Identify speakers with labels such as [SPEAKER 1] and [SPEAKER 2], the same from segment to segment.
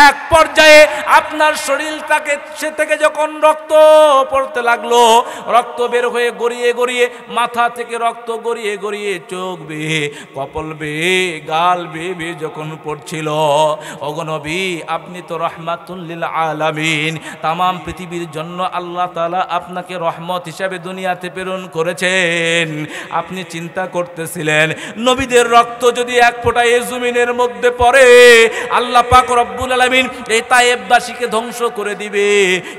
[SPEAKER 1] এক পর্যায়ে আপনার শরীরটাকে সে থেকে যখন রক্ত পড়তে লাগলো, রক্ত বের হয়ে গড়িয়ে গড়িয়ে মাথা থেকে রক্ত গড়িয়ে গড়িয়ে চোখ বেয়ে, কপাল বেয়ে, গাল বেয়ে যখন পড়ছিল, ওগো নবী আপনি তো রাহমাতুল লিল আলামিন, তাম পৃথিবীর জন্য আল্লাহ তাআলা আপনাকে রহমত হিসাবে দুনিয়াতে প্রেরণ করেছেন। আপনি চিন্তা করতেছিলেন নবীদের রক্ত যদি এক ফোঁটা এই জমিনের মধ্যে পড়ে আল্লাহ পাক রব্বুল আলামিন এই তায়েববাসীকে ধ্বংস করে দিবে,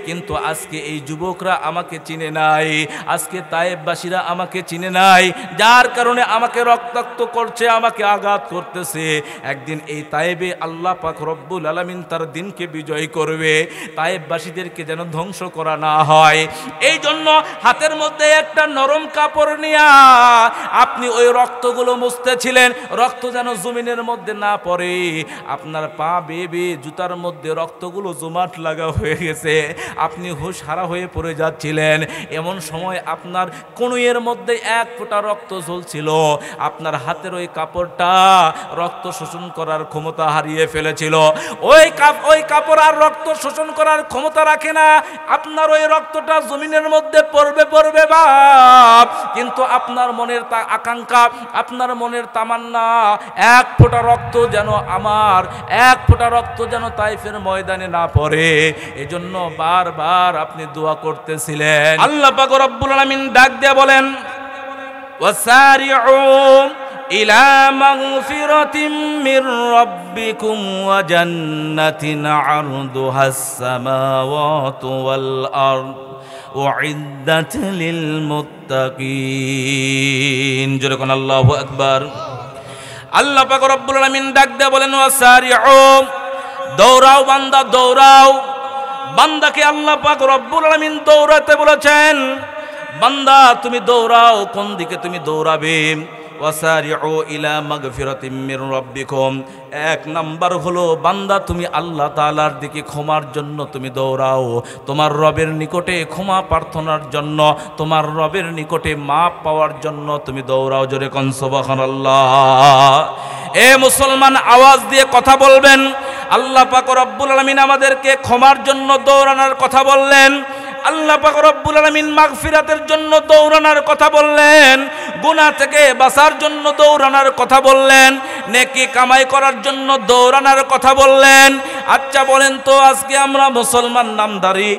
[SPEAKER 1] কিন্তু আজকে এই যুবকরা আমাকে চিনে নাই, আজকে তায়েববাসীরা আমাকে চিনে নাই, যার কারণে আমাকে রক্তাক্ত করছে, আমাকে আঘাত করতেছে। একদিন এই তায়েবে আল্লাহ পাক রব্বুল আলামিন তার দিনকে বিজয় করবে, তায়েববাসীদেরকে যেন ধ্বংস করা না হয়। এই জন্য হাতের মধ্যে একটা নরম কাপড় নিয়া আপনি ওই রক্তগুলো মুছতেছিলেন, রক্ত যেন জমিনের মধ্যে না পড়ে। আপনার পা বেয়ে জুতার মধ্যে রক্তগুলো জমাট লাগা হয়ে গেছে, আপনি হুঁশ হারা হয়ে পড়ে যাচ্ছিলেন। এমন সময় আপনার কনুইয়ের মধ্যে এক ফোঁটা রক্ত ঝলছিল, আপনার হাতের ওই কাপড়টা রক্ত শোষণ করার ক্ষমতা হারিয়ে ফেলেছিল। ওই কাপড় আর রক্ত শোষণ করার ক্ষমতা রাখে না, আপনার ওই রক্তটা জমিনের মধ্যে পড়বে বাপ, কিন্তু আপনার মনের আকাঙ্ক্ষা, আপনার মনের তামান্না এক ফোঁটা রক্ত যেন আমার, এক ফোঁটা রক্ত যেন তাইফের ময়দানে না পড়ে। এজন্য বারবার আপনি দোয়া করতেছিলেন। আল্লাহ পাক রব্বুল আলামিন ডাক দিয়ে বলেন, ওয়াসারিউ ইলা মাগফিরাতিম মির রাব্বিকুম ওয়া জান্নাতিন আরদুহাস সামাওয়াতু ওয়াল আরদ উইদ্দাত লিল মুত্তাকিন। জোরে কোন আল্লাহু আকবার। আল্লাহ পাক রব্বুল আলামিন ডাক দিয়ে বলেন, ওয়াসারিউ, দৌড়াও বান্দা দৌড়াও। বান্দাকে আল্লাহ পাক রব্বুল আলামিন দৌড়াতে বলেছেন। বান্দা তুমি দৌড়াও, কোন দিকে তুমি দৌড়াবে? ওয়াসারিউ ইলা মাগফিরাতিম মির রাব্বিকুম, এক নাম্বার হলো বান্দা তুমি আল্লাহ তাআলার দিকে ক্ষমার জন্য তুমি দৌড়াও, তোমার রবের নিকটে ক্ষমা প্রার্থনার জন্য, তোমার রবের নিকটে মাপ পাওয়ার জন্য তুমি দৌড়াও। জোরে কোন সুবহানাল্লাহ। এ মুসলমান আওয়াজ দিয়ে কথা বলবেন। আল্লাহ পাক রব্বুল আলামিন আমাদেরকে ক্ষমার জন্য দৌড়ানোর কথা বললেন, আল্লাহ পাক রব্বুল আলামিন মাগফিরাতের জন্য দৌড়ানোর কথা বললেন, গুনাহ থেকে বাঁচার জন্য দৌড়ানোর কথা বললেন, নেকি কামাই করার জন্য দৌড়ানোর কথা বললেন। আচ্ছা বলেন তো, আজকে আমরা মুসলমান নামধারী,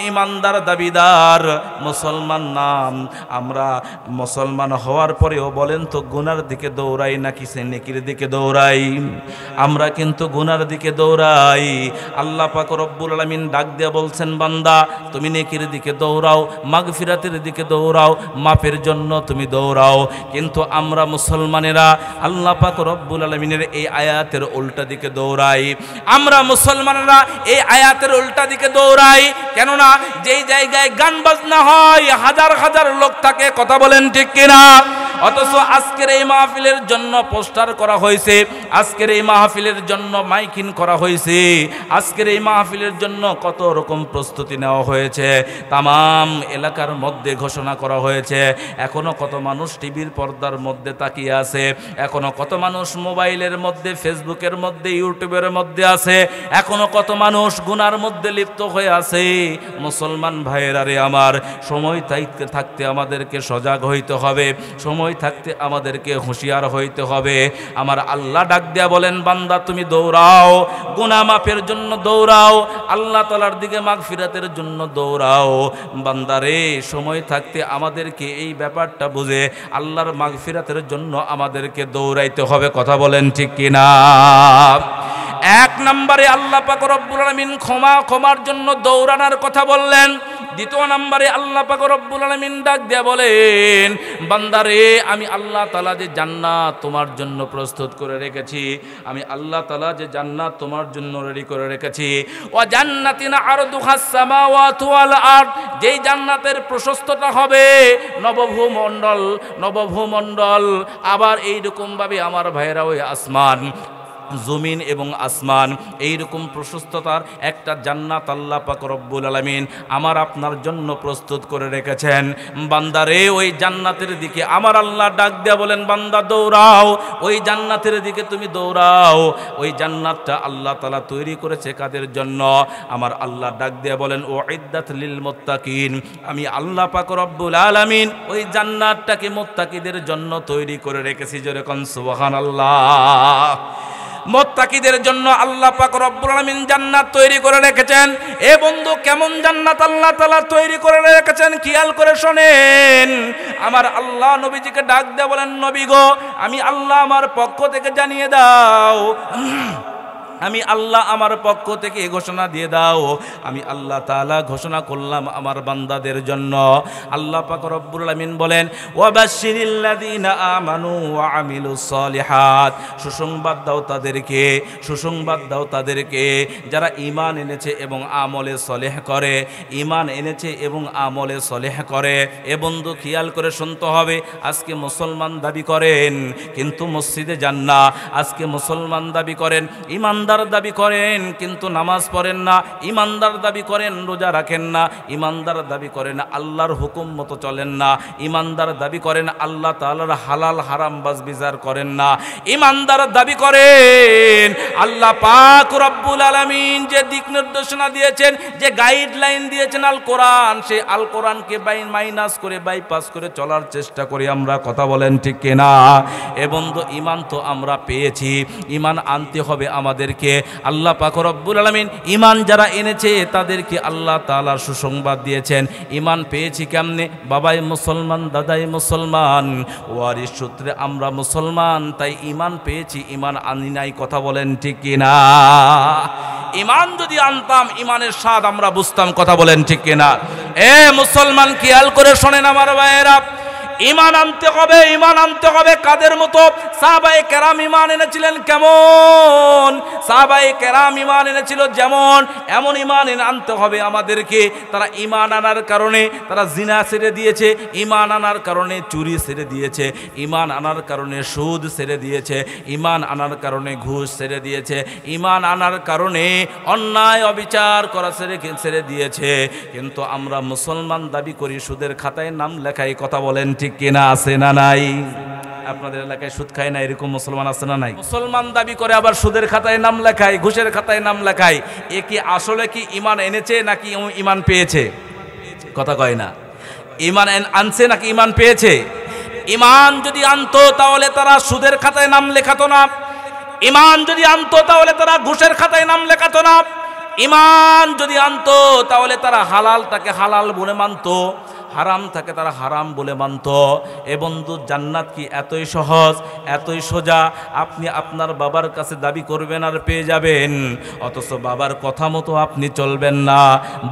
[SPEAKER 1] ইমানদার দাবিদার মুসলমান নাম, আমরা মুসলমান হওয়ার পরেও বলেন তো গুনার দিকে দৌড়াই নাকি সে নেকির দিকে দৌড়াই? আমরা কিন্তু গুনার দিকে দৌড়াই। আল্লাহ পাক রব্বুল আলামিন ডাক দিয়ে বলছেন, বান্দা তুমি নেকির দিকে দৌড়াও, মাগফিরাতের দিকে দৌড়াও, মাফের জন্য তুমি দৌড়াও। কিন্তু আমরা মুসলমানেরা আল্লাহ পাক রব্বুল আলামিনের এই আয়াতের উল্টা দিকে দৌড়াই। আমরা মুসলমানেরা এই আয়াতের উল্টা দিকে দৌড়াই। কেননা যেই জায়গায় গান বাজনা হয় হাজার হাজার লোক থাকে, কথা বলেন ঠিক কিনা? অথচ আজকের এই মাহফিলের জন্য পোস্টার করা হয়েছে, আজকের এই মাহফিলের জন্য মাইকিং করা হয়েছে, আজকের এই মাহফিলের জন্য কত রকম প্রস্তুতি নেওয়া হয়েছে, তামাম এলাকার মধ্যে ঘোষণা করা হয়েছে। এখনো কত মানুষ টিভির পর্দার মধ্যে তাকিয়ে আছে, এখনো কত মানুষ মোবাইলের মধ্যে, ফেসবুকের মধ্যে, ইউটিউবের মধ্যে আছে, এখনো কত মানুষ গুনার মধ্যে লিপ্ত হয়ে আছে। মুসলমান ভাইয়েরা রে আমার, সময় থাকতে আমাদেরকে সজাগ হইতে হবে, সময় থাকতে আমাদেরকে হুঁশিয়ার হইতে হবে। আমার আল্লাহ ডাক দেয়া বলেন, বান্দা তুমি দৌড়াও, গুনাহ মাফের জন্য দৌড়াও, আল্লাহ তাআলার দিকে মাগফিরাতের জন্য দৌড়াও। বান্দারে সময় থাকতে আমাদেরকে এই ব্যাপারটা বুঝে আল্লাহর মাগফিরাতের জন্য আমাদেরকে দৌড়াইতে হবে, কথা বলেন ঠিক কিনা? এক নম্বরে আল্লাহ পাক রব্বুল আলামিন ক্ষমার জন্য দৌড়ানোর কথা বললেন। দ্বিতীয় নম্বরে আল্লাহ পাক রব্বুল আলামিন ডাক দিয়ে বলেন, বান্দারে আমি আল্লাহ তাআলা যে জান্নাত তোমার জন্য প্রস্তুত করে রেখেছি, আমি আল্লাহ তাআলা যে জান্নাত তোমার জন্য রেডি করে রেখেছি, ওয়া জান্নাতিন আরদুহাস সামাওয়াতু ওয়াল আরদ, যেই জান্নাতের প্রশস্ততা হবে নবভূমণ্ডল, আবার এইরকম ভাবে আমার ভাইয়েরা ওই আসমান, জমিন এবং আসমান এইরকম প্রশস্ততার একটা জান্নাত আল্লাহ পাক রব্বুল আলামিন আমার আপনার জন্য প্রস্তুত করে রেখেছেন। বান্দারে ওই জান্নাতের দিকে আমার আল্লাহ ডাক দেয়া বলেন, বান্দা দৌড়াও, ওই জান্নাতের দিকে তুমি দৌড়াও। ওই জান্নাতটা আল্লাহ তাআলা তৈরি করেছে কাদের জন্য? আমার আল্লাহ ডাক দেয়া বলেন, উইদ্দাত লিল মুত্তাকিন, আমি আল্লাহ পাক রব্বুল আলামিন ওই জান্নাতটাকে মুত্তাকিদের জন্য তৈরি করে রেখেছি। জোরে কোন সুবহানাল্লাহ। মুত্তাকিদের জন্য আল্লাহ পাক রব্বুল আলামিন জান্নাত তৈরি করে রেখেছেন। এ বন্ধু, কেমন জান্নাত আল্লাহ তাআলা তৈরি করে রেখেছেন খেয়াল করে শোনেন। আমার আল্লাহ নবীজিকে ডাক দিয়ে বলেন, নবী গো, আমি আল্লাহ আমার পক্ষ থেকে জানিয়ে দাও, আমি আল্লাহ আমার পক্ষ থেকে ঘোষণা দিয়ে দাও, আমি আল্লাহ তাআলা ঘোষণা করলাম আমার বান্দাদের জন্য। আল্লাহ পাক রব্বুল আলামিন বলেন, ওয়াবাশশিরিল্লাযীনা আমানু ওয়া আমিলুস সালিহাত, সুসংবাদ দাও তাদেরকে, সুসংবাদ দাও তাদেরকে যারা ঈমান এনেছে এবং আমলে সলেহ করে, ঈমান এনেছে এবং আমলে সলেহ করে। এ বন্ধু খেয়াল করে শুনতে হবে, আজকে মুসলমান দাবি করেন কিন্তু মসজিদে যান না, আজকে মুসলমান দাবি করেন, ঈমানদার দাবি করেন কিন্তু নামাজ পড়েন না, ঈমানদার দাবি করেন রোজা রাখেন না, ঈমানদার দাবি করেন আল্লাহর হুকুম মতো চলেন না, ঈমানদার দাবি করেন আল্লাহ তাআলার হালাল হারাম বাজ বিচার করেন না, ঈমানদার দাবি করেন আল্লাহ পাক রব্বুল আলামিন যে দিক নির্দেশনা দিয়েছেন, যে গাইডলাইন দিয়েছেন আল কোরআন, সেই আল কোরআনকে মাইনাস করে বাইপাস করে চলার চেষ্টা করি আমরা। কথা বলেন ঠিক কিনা? এ বন্ধু, ঈমান তো আমরা পেয়েছি, ঈমান আনতে হবে আমাদেরকে। আল্লাহ পাক রব্বুল আলামিন ঈমান যারা এনেছে তাদেরকে আল্লাহ তাআলা সুসংবাদ দিয়েছেন। ঈমান পেয়েছি কেমনে? বাবাই মুসলমান, দাদাই মুসলমান, ওয়ারিস সূত্রে আমরা মুসলমান, তাই ঈমান পেয়েছি, ঈমান আনি নাই। কথা বলেন ঠিক কিনা? ঈমান যদি আনতাম ঈমানের স্বাদ আমরা বুঝতাম। কথা বলেন ঠিক কিনা? এ মুসলমান, খেয়াল করে শোনেন আমার ভাইয়েরা, ঈমান আনতে হবে, ঈমান আনতে হবে কাদের মতো? সাহাবায়ে কেরাম ঈমান এনেছিলেন কেমন? সাহাবায়ে কেরাম ঈমান এনেছিল যেমন, এমন ঈমান আনতে হবে আমাদেরকে। তারা ঈমান আনার কারণে তারা জিনা ছেড়ে দিয়েছে, ঈমান আনার কারণে চুরি ছেড়ে দিয়েছে, ঈমান আনার কারণে সুদ ছেড়ে দিয়েছে, ঈমান আনার কারণে ঘুষ ছেড়ে দিয়েছে, ঈমান আনার কারণে অন্যায় অবিচার করা ছেড়ে দিয়েছে। কিন্তু আমরা মুসলমান দাবি করি, সুদের খাতায় নাম লেখাই। কথা বলেন ঠিক কিনা? আছে না নাই? আপনাদের এলাকায় সুদ খায় না এরকম মুসলমান আছে না নাই? মুসলমান দাবি করে আবার সুদের খাতায় নাম লেখায়, ঘুষের খাতায় নাম লেখায়। এ কি আসলে কি ঈমান এনেছে নাকি ঈমান পেয়েছে? কথা কয় না। ঈমান আনছে নাকি ঈমান পেয়েছে? ঈমান যদি আনতো তাহলে তারা সুদের খাতায় নাম লেখাতো না, ঈমান যদি আনতো তাহলে তারা ঘুষের খাতায় নাম লেখাতো না, ঈমান যদি আনতো তাহলে তারা হালালটাকে হালাল বলে মানতো, হারাম থাকে তারা হারাম বলে মানত। এ বন্ধু, জান্নাত কি এতই সহজ, এতই সোজা? আপনি আপনার বাবার কাছে দাবি করবেন আর পেয়ে যাবেন, অথচ বাবার কথা মতো আপনি চলবেন না,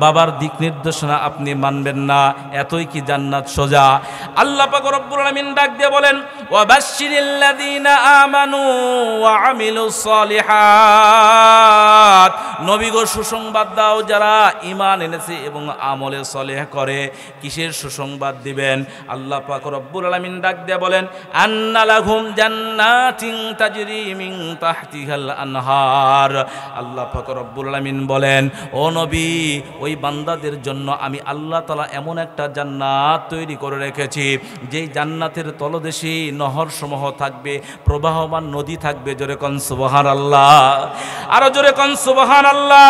[SPEAKER 1] বাবার দিক নির্দেশনা আপনি মানবেন না। এতই কি জান্নাত সোজা? আল্লাহ পাক রব্বুল আলামিন ডাক দিয়ে বলেন, ওয়াবাশশিরিল্লাযীনা আমানু ওয়া আমিলুস সালিহাত, নবী গো সুসংবাদ দাও যারা ঈমান এনেছে এবং আমলে সলেহ করে। কিসের সুসংবাদ দিবেন? আল্লাহ পাক রব্বুল আলামিন ডাক দিয়ে বলেন, আন্না লাহুম জান্নাতিন তাজরি মিন তাহতিহাল আনহার। আল্লাহ পাক রব্বুল আলামিন বলেন, ও নবী, ওই বান্দাদের জন্য আমি আল্লাহ তাআলা এমন একটা জান্নাত তৈরি করে রেখেছি, যেই জান্নাতের তলদেশে নহর সমূহ থাকবে, প্রবাহমান নদী থাকবে। জোরে কোন সুবহানাল্লাহ, আরো জোরে কোন সুবহানাল্লাহ।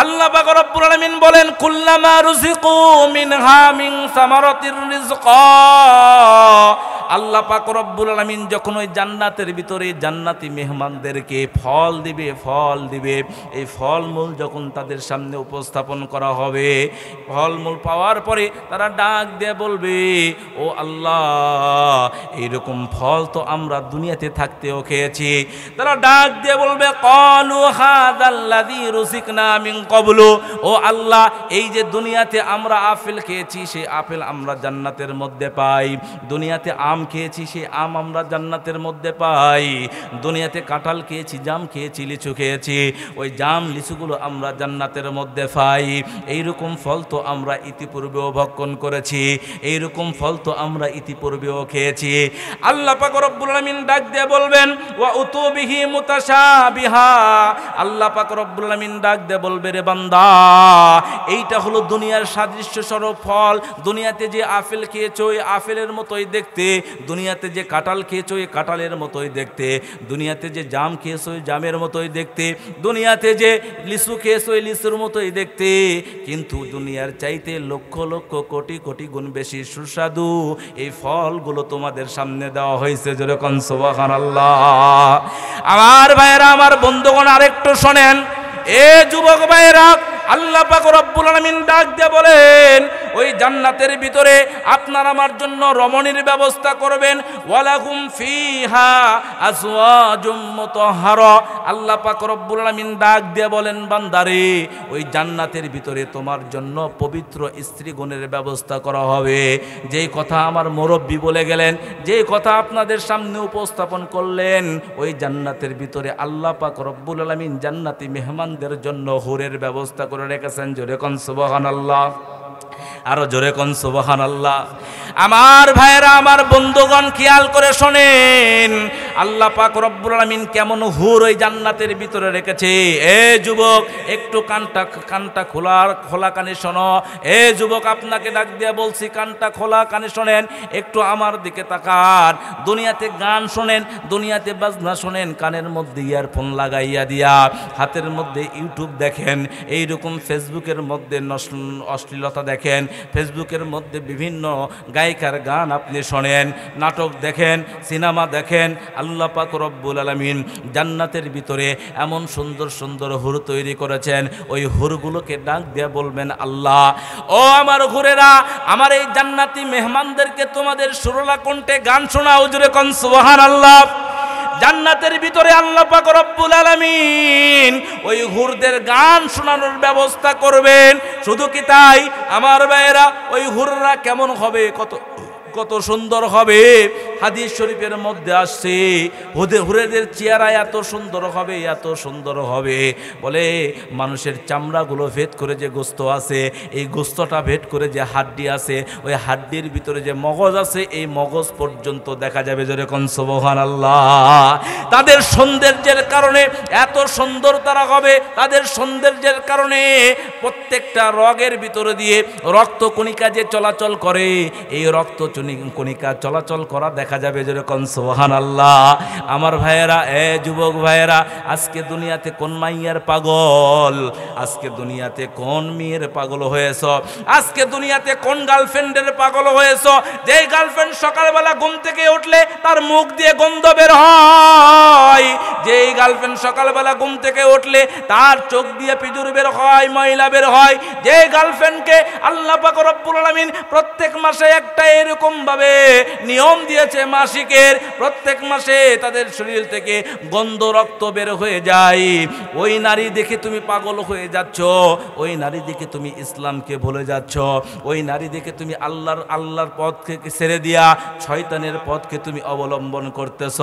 [SPEAKER 1] আল্লাহ পাক রব্বুল আলামিন বলেন, কুল্লামা রুজিকু মিনহা মিন সামারাতির রিজকা। আল্লাহ পাক রব্বুল আলামিন যখন ওই জান্নাতের ভিতরে জান্নাতি মেহমানদেরকে ফল দিবে, ফল দিবে, এই ফলমূল যখন তাদের সামনে উপস্থাপন করা হবে, ফলমূল পাওয়ার পরে তারা ডাক দিয়ে বলবে, ও আল্লাহ, এইরকম ফল তো আমরা দুনিয়াতে থাকতেও খেয়েছি। তারা ডাক দিয়ে বলবে, ক্বালু হাযাল্লাযী রুজিকনা মিন ক্বাবলু। ও আল্লাহ, এই যে দুনিয়াতে আমরা আপেল খেয়েছি, সেই আপেল আমরা জান্নাতের মধ্যে পাই। দুনিয়াতে আম খেয়েছি, সেই আম আমরা জান্নাতের মধ্যে পাই। দুনিয়াতে কাঁঠাল খেয়েছি, জাম খেয়েছি, লিচু খেয়েছি, ওই জাম লিচুগুলো আমরা জান্নাতের মধ্যে পাই। এইরকম ফল তো আমরা ইতিপূর্বেও ভক্ষণ করেছি, এইরকম ফল তো আমরা ইতিপূর্বেও খেয়েছি। আল্লাহ পাক রব্বুল আলামিন ডাক দিয়ে বলবেন ওয়া উতুবিহি মুতাশাবিহা, আল্লাহ পাক রব্বুল আলামিন ডাক দিয়ে বলবে রে বান্দা, এইটা হলো দুনিয়ার সাদৃশ্য স্বরূপ ফল। দুনিয়াতে যে আপেল খেয়েছো ওই আপেলের মতোই দেখতে, দুনিয়াতে যে কাঁঠাল খেয়েছো ওই কাঁঠালের মতোই দেখতে, দুনিয়াতে যে জাম খেয়েছো ওই জামের মতোই দেখতে, দুনিয়াতে যে লিচু খেয়েছো ওই লিচুর মতোই দেখতে, কিন্তু দুনিয়ার চাইতে লক্ষ লক্ষ কোটি কোটি গুণ বেশি সুস্বাদু এই ফলগুলো তোমাদের সামনে দেওয়া হয়েছে। যেরকম সুবহানাল্লাহ। আমার ভাইয়েরা, আমার বন্ধুগণ, আরেকটু শোনেন। এ যুবক ভাইয়েরা, আল্লাহ পাক রব্বুল আলামিন ডাক দিয়ে বলেন ওই জান্নাতের ভিতরে আপনার আমার জন্য রমণীর ব্যবস্থা করবেন। ওয়ালাকুম ফিহা আজওয়াজুম মুতাহহারা, আল্লাহ পাক রব্বুল আলামিন ডাক দিয়ে বলেন বান্দারে, ওই জান্নাতের ভিতরে তোমার জন্য পবিত্র স্ত্রীগণের ব্যবস্থা করা হবে। যেই কথা আমার মুরব্বী বলে গেলেন, যেই কথা আপনাদের সামনে উপস্থাপন করলেন, ওই জান্নাতের ভিতরে আল্লাহ পাক রব্বুল আলামিন জান্নাতি মেহমানদের জন্য হুরের ব্যবস্থা করে রেখেছেন। জোরে কোন সুবহানাল্লাহ, আরো জোরে কোন সুবহানাল্লাহ। আমার ভাইরা, আমার বন্ধুগণ, খেয়াল করে শোনেন আল্লাহ পাক রব্বুল আলামিন কেমন হুর ওই জান্নাতের ভিতরে রেখেছে। এ যুবক, একটু কানটা খোলা কানে শোনো। এ যুবক, আপনাকে ডাক দিয়ে বলছি, কানটা খোলা কানে শোনেন, একটু আমার দিকে তাকান। দুনিয়াতে গান শোনেন, দুনিয়াতে বাজনা শোনেন, কানের মধ্যে ইয়ারফোন লাগাইয়া দিয়া, হাতের মধ্যে ইউটিউব দেখেন, এইরকম ফেসবুকের মধ্যে অশ্লীলতা দেখেন, ফেসবুকের মধ্যে বিভিন্ন গায়িকার গান আপনি শোনেন, নাটক দেখেন, সিনেমা দেখেন। আল্লাহ পাক রব্বুল আলামিন জান্নাতের ভিতরে এমন সুন্দর সুন্দর হুর তৈরি করেছেন, ওই হুরগুলোকে ডাক দিয়ে বলবেন আল্লাহ, ও আমার হুরেরা, আমার এই জান্নাতি মেহমানদেরকে তোমাদের সুরলা কণ্ঠে গান শোনাও। জোরে কোন সুবহানাল্লাহ। জান্নাতের ভিতরে আল্লাহ পাক রব্বুল আলামিন ওই হুরদের গান শোনানোর ব্যবস্থা করবেন। শুধু কি তাই আমার ভাইয়েরা, ওই হুররা কেমন হবে, কত সুন্দর হবে। হাদিস শরীফের মধ্যে আসছে হুরেদের চেহারা এত সুন্দর হবে, এত সুন্দর হবে, বলে মানুষের চামড়াগুলো ভেদ করে যে গোস্ত আছে, এই গোস্তটা ভেদ করে যে হাড্ডি আছে, ওই হাড্ডির ভিতরে যে মগজ আছে, এই মগজ পর্যন্ত দেখা যাবে। যেরকম সুবহানাল্লাহ। তাদের সৌন্দর্যের কারণে এত সুন্দর তারা হবে, তাদের সৌন্দর্যের কারণে প্রত্যেকটা রগের ভিতরে দিয়ে রক্ত কণিকা যে চলাচল করে, এই রক্ত কণিকা চলাচল করা দেখা যাবে। যেরকম সুবহানাল্লাহ। আমার ভাইয়েরা, এ যুবক ভাইয়েরা, আজকে দুনিয়াতে কোন মাইয়ার পাগল, আজকে দুনিয়াতে কোন মেয়ের পাগল হয়েছ, আজকে দুনিয়াতে কোন গার্লফ্রেন্ডের পাগল হয়েছ, যেই গার্লফ্রেন্ড সকালবেলা ঘুম থেকে উঠলে তার মুখ দিয়ে গন্ধ বের হয়, যেই গার্লফ্রেন্ড সকালবেলা ঘুম থেকে উঠলে তার চোখ দিয়ে পিজুর বের হয়, ময়লা বের হয়, যেই গার্লফ্রেন্ডকে আল্লাহ পাক রব্বুল আলামিন প্রত্যেক মাসে একটা এরকম ভাবে নিয়ম দিয়েছে মাসিকের, প্রত্যেক মাসে তাদের শরীর থেকে গন্ধ রক্ত বের হয়ে যায়, ওই নারী দেখে তুমি পাগল হয়ে যাচ্ছ, ওই নারী দেখে তুমি ইসলামকে ভুলে যাচ্ছ, ওই নারী দেখে তুমি আল্লাহর পথকে ছেড়ে দিয়া শয়তানের পথকে তুমি অবলম্বন করতেছ।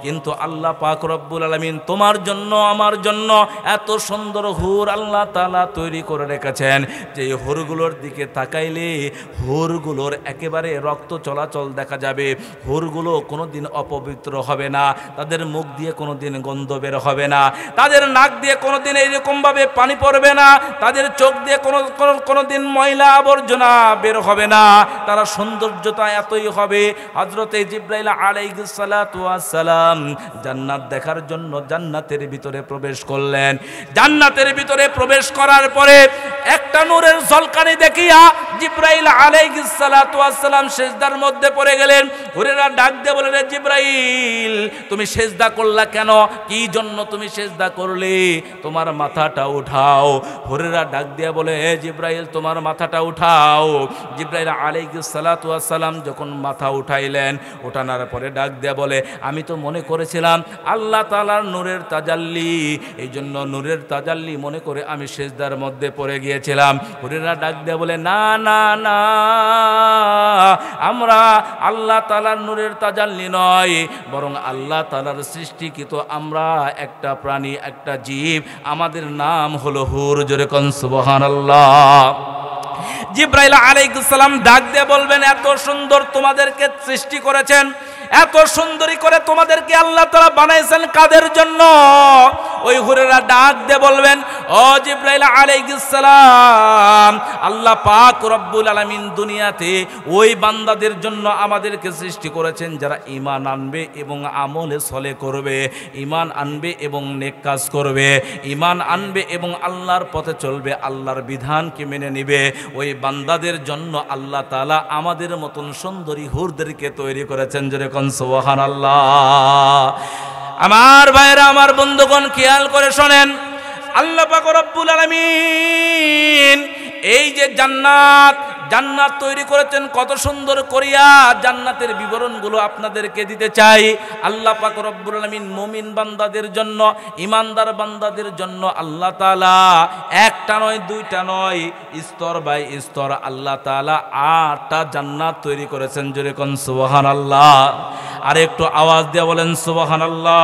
[SPEAKER 1] কিন্তু আল্লাহ পাক রব্বুল আলামিন তোমার জন্য আমার জন্য এত সুন্দর হুর আল্লাহ তাআলা তৈরি করে রেখেছেন, যে হুরগুলোর দিকে তাকাইলে হুরগুলোর একেবারে রক্ত চলাচল দেখা যাবে। হুরগুলো কোনোদিন অপবিত্র হবে না, তাদের মুখ দিয়ে কোনোদিন গন্ধ বের হবে না, তাদের নাক দিয়ে কোনোদিন এইরকম ভাবে পানি পড়বে না, তাদের চোখ দিয়ে কোনোদিন ময়লা আবর্জনা বের হবে না, তারা সৌন্দর্যতা এতই হবে। হযরতে জিবরাইল আলাইহিস সালাতু ওয়াস সালাম জান্নাত দেখার জন্য জান্নাতের ভিতরে প্রবেশ করলেন। জান্নাতের ভিতরে প্রবেশ করার পরে একটা নূরের ঝলকানি দেখিয়া জিবরাইল আলাইহিস সালাতু ওয়াস সালাম সিজদার মধ্যে পড়ে গেলেন। হুরেরা ডাক দিয়ে বলেন, জিবরাইল তুমি সিজদা করলা কেন, কি জন্য তুমি সিজদা করলে, তোমার মাথাটা উঠাও। হুরেরা ডাক দিয়ে বলে, হে জিবরাইল তোমার মাথাটা উঠাও। জিবরাইল আলাইহিস সালাতু ওয়াস সালাম যখন মাথা উঠাইলেন, উঠানোর পরে ডাক দিয়ে বলে, আমি তো মনে করেছিলাম আল্লাহ তাআলার নূরের তাজাল্লি, এই জন্য নূরের তাজাল্লি মনে করে আমি সিজদার মধ্যে পড়ে গিয়েছিলাম। হুরেরা ডাক দিয়ে বলে, না না না, আমরা আল্লাহ তাআলা তাআলার নূরের তাজাল্লি নয়, বরং আল্লাহ তাআলার সৃষ্টিকৃত আমরা একটা প্রাণী, একটা জীব, আমাদের নাম হলো হুর। জোরে কোন সুবহানাল্লাহ। জিবরাইল আলাইহিস সালাম ডাক দিয়ে বলবেন, এত সুন্দর তোমাদেরকে সৃষ্টি করেছেন, এত সুন্দরী করে তোমাদেরকে আল্লাহ তাআলা বানাইছেন কাদের জন্য? ওই হুরেরা ডাক দিয়ে বলবেন, ও জিবরাইল আলাইহিস সালাম, আল্লাহ পাক রব্বুল আলামিন দুনিয়াতে ওই বান্দাদের জন্য আমাদেরকে সৃষ্টি করেছেন যারা ঈমান আনবে এবং আমলে সলে করবে, ঈমান আনবে এবং নেক কাজ করবে, ঈমান আনবে এবং আল্লাহর পথে চলবে, আল্লাহর বিধানকে মেনে নেবে। ওই বান্দাদের জন্য আল্লাহ তাআলা আমাদের মতন সুন্দরী হুরদেরকে তৈরি করেছেন। যেরকম সুবহানাল্লাহ। আমার ভাইরা, আমার বন্ধুগণ, খেয়াল করে শোনেন, আল্লাহ পাক রব্বুল আলামিন এই যে জান্নাত তৈরি করেছেন কত সুন্দর করিয়া, জান্নাতের বিবরণগুলো আপনাদেরকে দিতে চাই। আল্লাহ পাক রব্বুল আলামিন মুমিন বান্দাদের জন্য, ইমানদার বান্দাদের জন্য আল্লাহ তাআলা একটা নয়, দুইটা নয়, স্তর বাই স্তর আল্লাহ তাআলা 8টা জান্নাত তৈরি করেছেন। জোরে কোন সুবহানাল্লাহ। আর একটু আওয়াজ দিয়ে বলেন সুবহানাল্লাহ।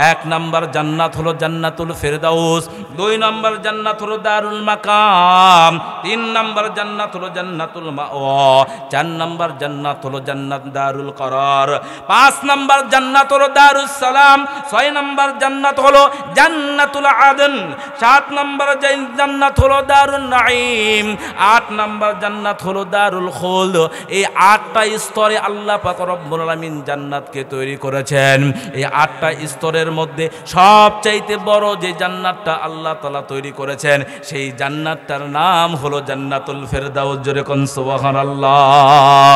[SPEAKER 1] 1 নাম্বার জান্নাত হলো জান্নাতুল ফেরদাউস, 2 নাম্বার জান্নাত হলো দারুল মাকাম, 3 নাম্বার জান্নাত হলো জান্নাতুল মাওয়া, 4 নাম্বার জান্নাত হলো জান্নাত দারুল করার, 5 নাম্বার জান্নাত হলো দারুস সালাম, 6 নাম্বার জান্নাত হলো জান্নাতুল আদন, 7 নাম্বার জান্নাত হলো দারুন নাঈম, 8 নাম্বার জান্নাত হলো দারুল খুলদ। এই 8টা স্তরে আল্লাহ পাক রব্বুল আলামিন জান্নাতকে তৈরি করেছেন। এই 8টা স্তরের মধ্যে সবচাইতে বড় যে জান্নাতটা আল্লাহ তাআলা তৈরি করেছেন, সেই জান্নাতটার নাম হলো জান্নাতুল ফেরদাউস। জোরে কোন সুবহানাল্লাহ।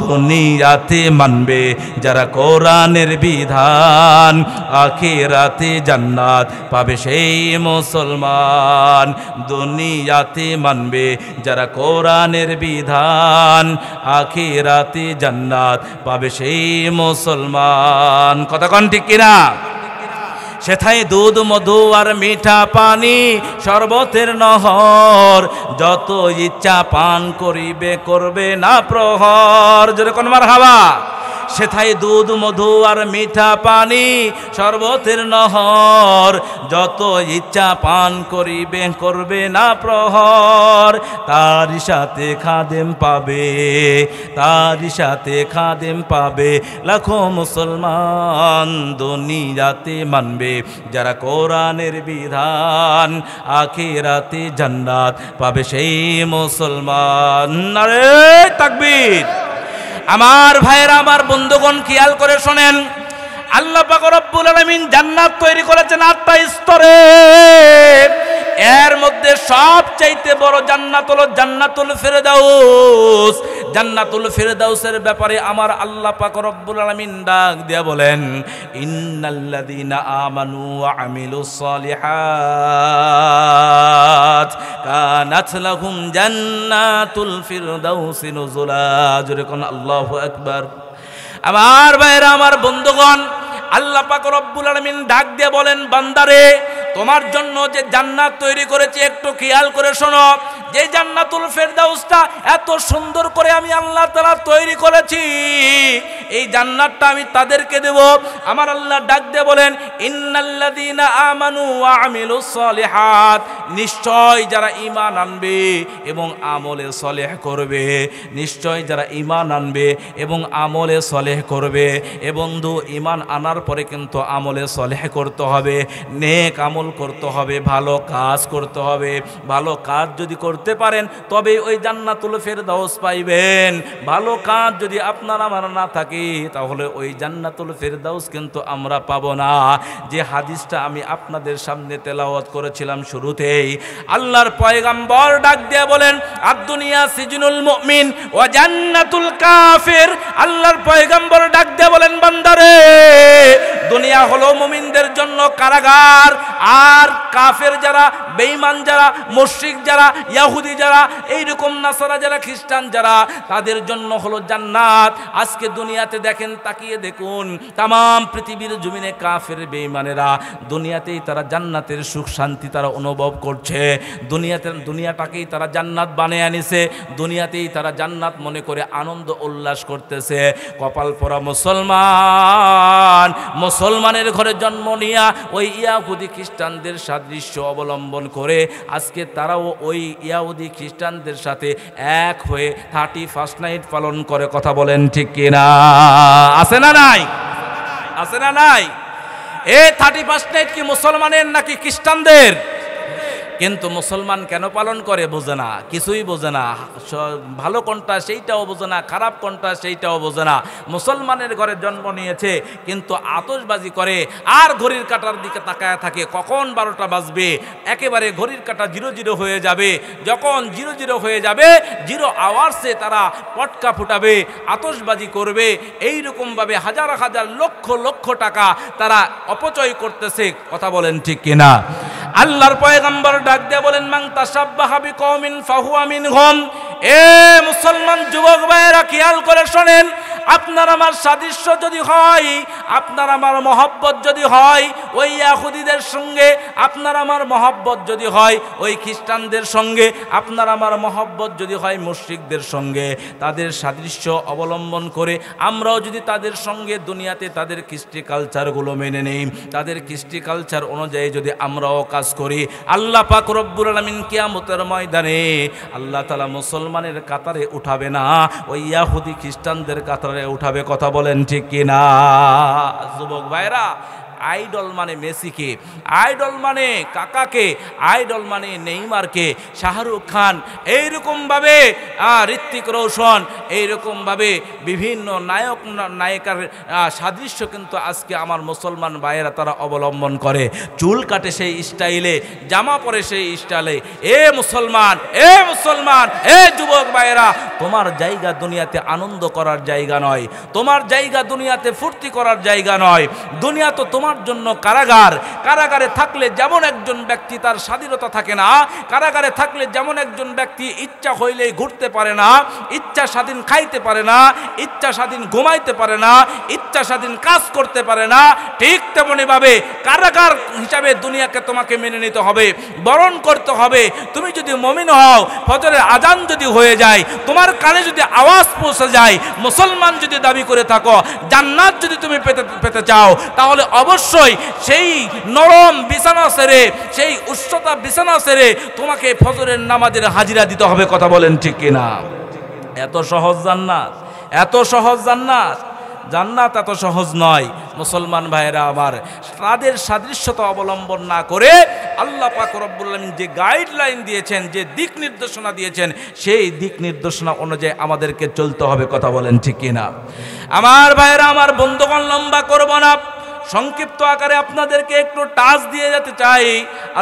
[SPEAKER 1] দুনিয়াতে মানবে যারা কোরআনের বিধান, আখিরাতে জান্নাত পাবে সেই মুসলমান। দুনিয়াতে মানবে যারা কোরআনের বিধান, আখিরাতে জান্নাত পাবে সেই মুসলমান। কথা কোন ঠিক কিনা? সেথায় দুধ মধু আর মিঠা পানি, শরবতের নহর, যত ইচ্ছা পান করিবে করবে না প্রহর। যেরকম মারহাবা। সেথায় দুধ মধু আর মিঠা পানি, শরবতের নহর, যত ইচ্ছা পান করিবে করবে না প্রহর। তার সাথে খাদেম পাবে, তার সাথে খাদেম পাবে লাখো মুসলমান। দুনিয়াতে মানবে যারা কোরআনের বিধান, আখিরাতে জান্নাত পাবে সেই মুসলমান। নারে তাকবীর। আমার ভাইরা, আমার বন্ধুগণ, খেয়াল করে শোনেন, আল্লাহ পাক রব্বুল আলামিন জান্নাত তৈরি করেছেন 8টা স্তরে। এর মধ্যে সবচাইতে বড় জান্নাত হলো জান্নাতুল ফেরদাউস। জান্নাতুল ফেরদাউসের ব্যাপারে আমার আল্লাহ পাক রব্বুল আলামিন ডাক দিয়া বলেন, ইন্নাল্লাযীনা আমানু ওয়া আমিলুস সালিহাত কানাত লাহুম জান্নাতুল ফিরদাউসি নুজুলা। জোরে কোন আল্লাহু আকবার। আমার ভাইরা, আমার বন্ধুগণ, আল্লাহ পাক রব্বুল আলামিন ডাক দিয়ে বলেন, বান্দারে, তোমার জন্য যে জান্নাত তৈরি করেছি একটু খেয়াল করে শোনো। যে জান্নাতুল ফেরদাউসটা এত সুন্দর করে আমি আল্লাহ তাআলা তৈরি করেছি, এই জান্নাতটা আমি তাদেরকে দেব। আমার আল্লাহ ডাক দিয়ে বলেন, ইন্নাল্লাযীনা আমানু ওয়া আমিলুস সালিহাত, নিশ্চয় যারা ঈমান আনবে এবং আমলে সলেহ করবে, নিশ্চয় যারা ঈমান আনবে এবং আমলে সলেহ করবে। এ বন্ধু, ঈমান আনার পরে কিন্তু আমলে সলেহ করতে হবে, নেক আমল করতে হবে, ভালো কাজ করতে হবে। ভালো কাজ যদি করতে পারেন তবে ওই জান্নাতুল ফেরদাউস পাইবেন। ভালো কাজ যদি আপনার আমার না থাকে তাহলে ওই জান্নাতুল ফেরদাউস কিন্তু আমরা পাবো না। যে হাদিসটা আমি আপনাদের সামনে তেলাওয়াত করেছিলাম শুরুতেই, আল্লাহর পয়গম্বর ডাক দিয়ে বলেন, আদ-দুনিয়া সিজনুল মুমিন ওয়া জান্নাতুল কাফির। আল্লাহর পয়গম্বর ডাক দিয়ে বলেন, বান্দারে, দুনিয়া হলো মুমিনদের জন্য কারাগার, আর কাফের যারা, বেঈমান যারা, মুশরিক যারা, ইহুদি যারা, এইরকম নাসারা যারা, খ্রিস্টান যারা, তাদের জন্য হলো জান্নাত। আজকে দুনিয়াতে দেখেন, তাকিয়ে দেখুন, তামাম পৃথিবীর জমিনে কাফের বেঈমানেরা দুনিয়াতেই তারা জান্নাতের সুখ শান্তি তারা অনুভব করছে। দুনিয়াটাকেই তারা জান্নাত বানিয়ে আনিছে, দুনিয়াতেই তারা জান্নাত মনে করে আনন্দ উল্লাস করতেছে। কপাল পরা মুসলমানের ঘরে জন্ম নিয়া ওই ইহুদি খ্রিস্টানদের সাদৃশ্য অবলম্বন করে আজকে তারাও ওই ইহুদি খ্রিস্টানদের সাথে এক হয়ে 31 নাইট পালন করে। কথা বলেন ঠিক কিনা? আছে না নাই? আছে না নাই? এই 31 নাইট কি মুসলমানের নাকি খ্রিস্টানদের? কিন্তু মুসলমান কেন পালন করে বোঝে না, কিছুই বোঝে না। ভালো কোনটা সেইটাও বোঝে না, খারাপ কোনটা সেইটাও বোঝে না। মুসলমানের ঘরে জন্ম নিয়েছে কিন্তু আতশবাজি করে আর ঘড়ির কাঁটার দিকে তাকায় থাকে কখন 12টা বাজবে। একেবারে ঘড়ির কাঁটা 00 হয়ে যাবে। যখন 00 হয়ে যাবে, 0 আওয়ার্সে তারা পটকা ফুটাবে, আতশবাজি করবে। এইরকমভাবে হাজার হাজার লক্ষ লক্ষ টাকা তারা অপচয় করতেছে। কথা বলেন ঠিক কিনা? আল্লাহর পয়গম্বর ডাক দিয়ে বলেন, মান তাশাব্বাহা বিকওমিন ফাহুয়া মিনহুম। এ মুসলমান যুবক ভাইয়েরা খেয়াল করে শোনেন, আপনার আমার সাদৃশ্য যদি হয়, আপনার আমার মহব্বত যদি হয় ওই ইহুদিদের সঙ্গে, আপনার আমার মহব্বত যদি হয় ওই খ্রিস্টানদের সঙ্গে, আপনার আমার মহব্বত যদি হয় মুশরিকদের সঙ্গে, তাদের সাদৃশ্য অবলম্বন করে আমরাও যদি তাদের সঙ্গে দুনিয়াতে তাদের কৃষ্টি কালচারগুলো মেনে নেই, তাদের কৃষ্টি কালচার অনুযায়ী যদি আমরাও কাজ করি, আল্লাহ পাক রব্বুল আলামিন কিয়ামতের ময়দানে আল্লাহ তাআলা মুসলমানের কাতারে উঠাবে না, ওই ইহুদি খ্রিস্টানদের কাতারে উঠাবে। কথা বলেন ঠিক কিনা? যুবক ভাইরা, আইডল মানে মেসিকে, আইডল মানে কাকাকে, আইডল মানে নেইমারকে, শাহরুখ খান, এইরকমভাবে ঋত্বিক রোশন, এইরকমভাবে বিভিন্ন নায়ক নায়িকার সাদৃশ্য কিন্তু আজকে আমার মুসলমান ভাইয়েরা তারা অবলম্বন করে। চুল কাটে সেই স্টাইলে, জামা পরে সেই স্টাইলে। এ মুসলমান, এ মুসলমান, এ যুবক ভাইয়েরা, তোমার জায়গা দুনিয়াতে আনন্দ করার জায়গা নয়, তোমার জায়গা দুনিয়াতে ফুর্তি করার জায়গা নয়। দুনিয়া তো তোমার জন্য কারাগার। কারাগারে থাকলে যেমন একজন ব্যক্তি তার স্বাধীনতা থাকে না, কারাগারে থাকলে যেমন একজন ব্যক্তি ইচ্ছা হইলেই ঘুরতে পারে না, ইচ্ছা স্বাধীন খাইতে পারে না, ইচ্ছা স্বাধীন ঘুমাইতে পারে না, ইচ্ছা স্বাধীন কাজ করতে পারে না, ঠিক তেমনি ভাবে কারাগার হিসাবে দুনিয়াকে তোমাকে মেনে নিতে হবে, বরণ করতে হবে। তুমি যদি মুমিন হও, ফজরের আজান যদি হয়ে যায়, তোমার কানে যদি আওয়াজ পৌঁছে যায়, মুসলমান যদি দাবি করে থাকো, জান্নাত যদি তুমি পেতে চাও, তাহলে অবশ্যই সেই নরম বিছানা ছেড়ে, সেই উচ্চতা বিছানা ছেড়ে তোমাকে ফজরের নামাজের হাজিরা দিতে হবে। কথা বলেন ঠিক কিনা? এত সহজ জান্নাত, এত সহজ জান্নাত, জান্নাত এত সহজ নয়। মুসলমান ভাইয়েরা আমার, তাদের সাদৃশ্যতা অবলম্বন না করে আল্লাহ পাক রব্বুল আলামিন যে গাইডলাইন দিয়েছেন, যে দিক নির্দেশনা দিয়েছেন, সেই দিক নির্দেশনা অনুযায়ী আমাদেরকে চলতে হবে। কথা বলেন ঠিক কিনা? আমার ভাইয়েরা আমার, বন্ধুগণ লম্বা করব না, সংক্ষিপ্ত আকারে আপনাদেরকে একটু টাচ দিয়ে যেতে চাই।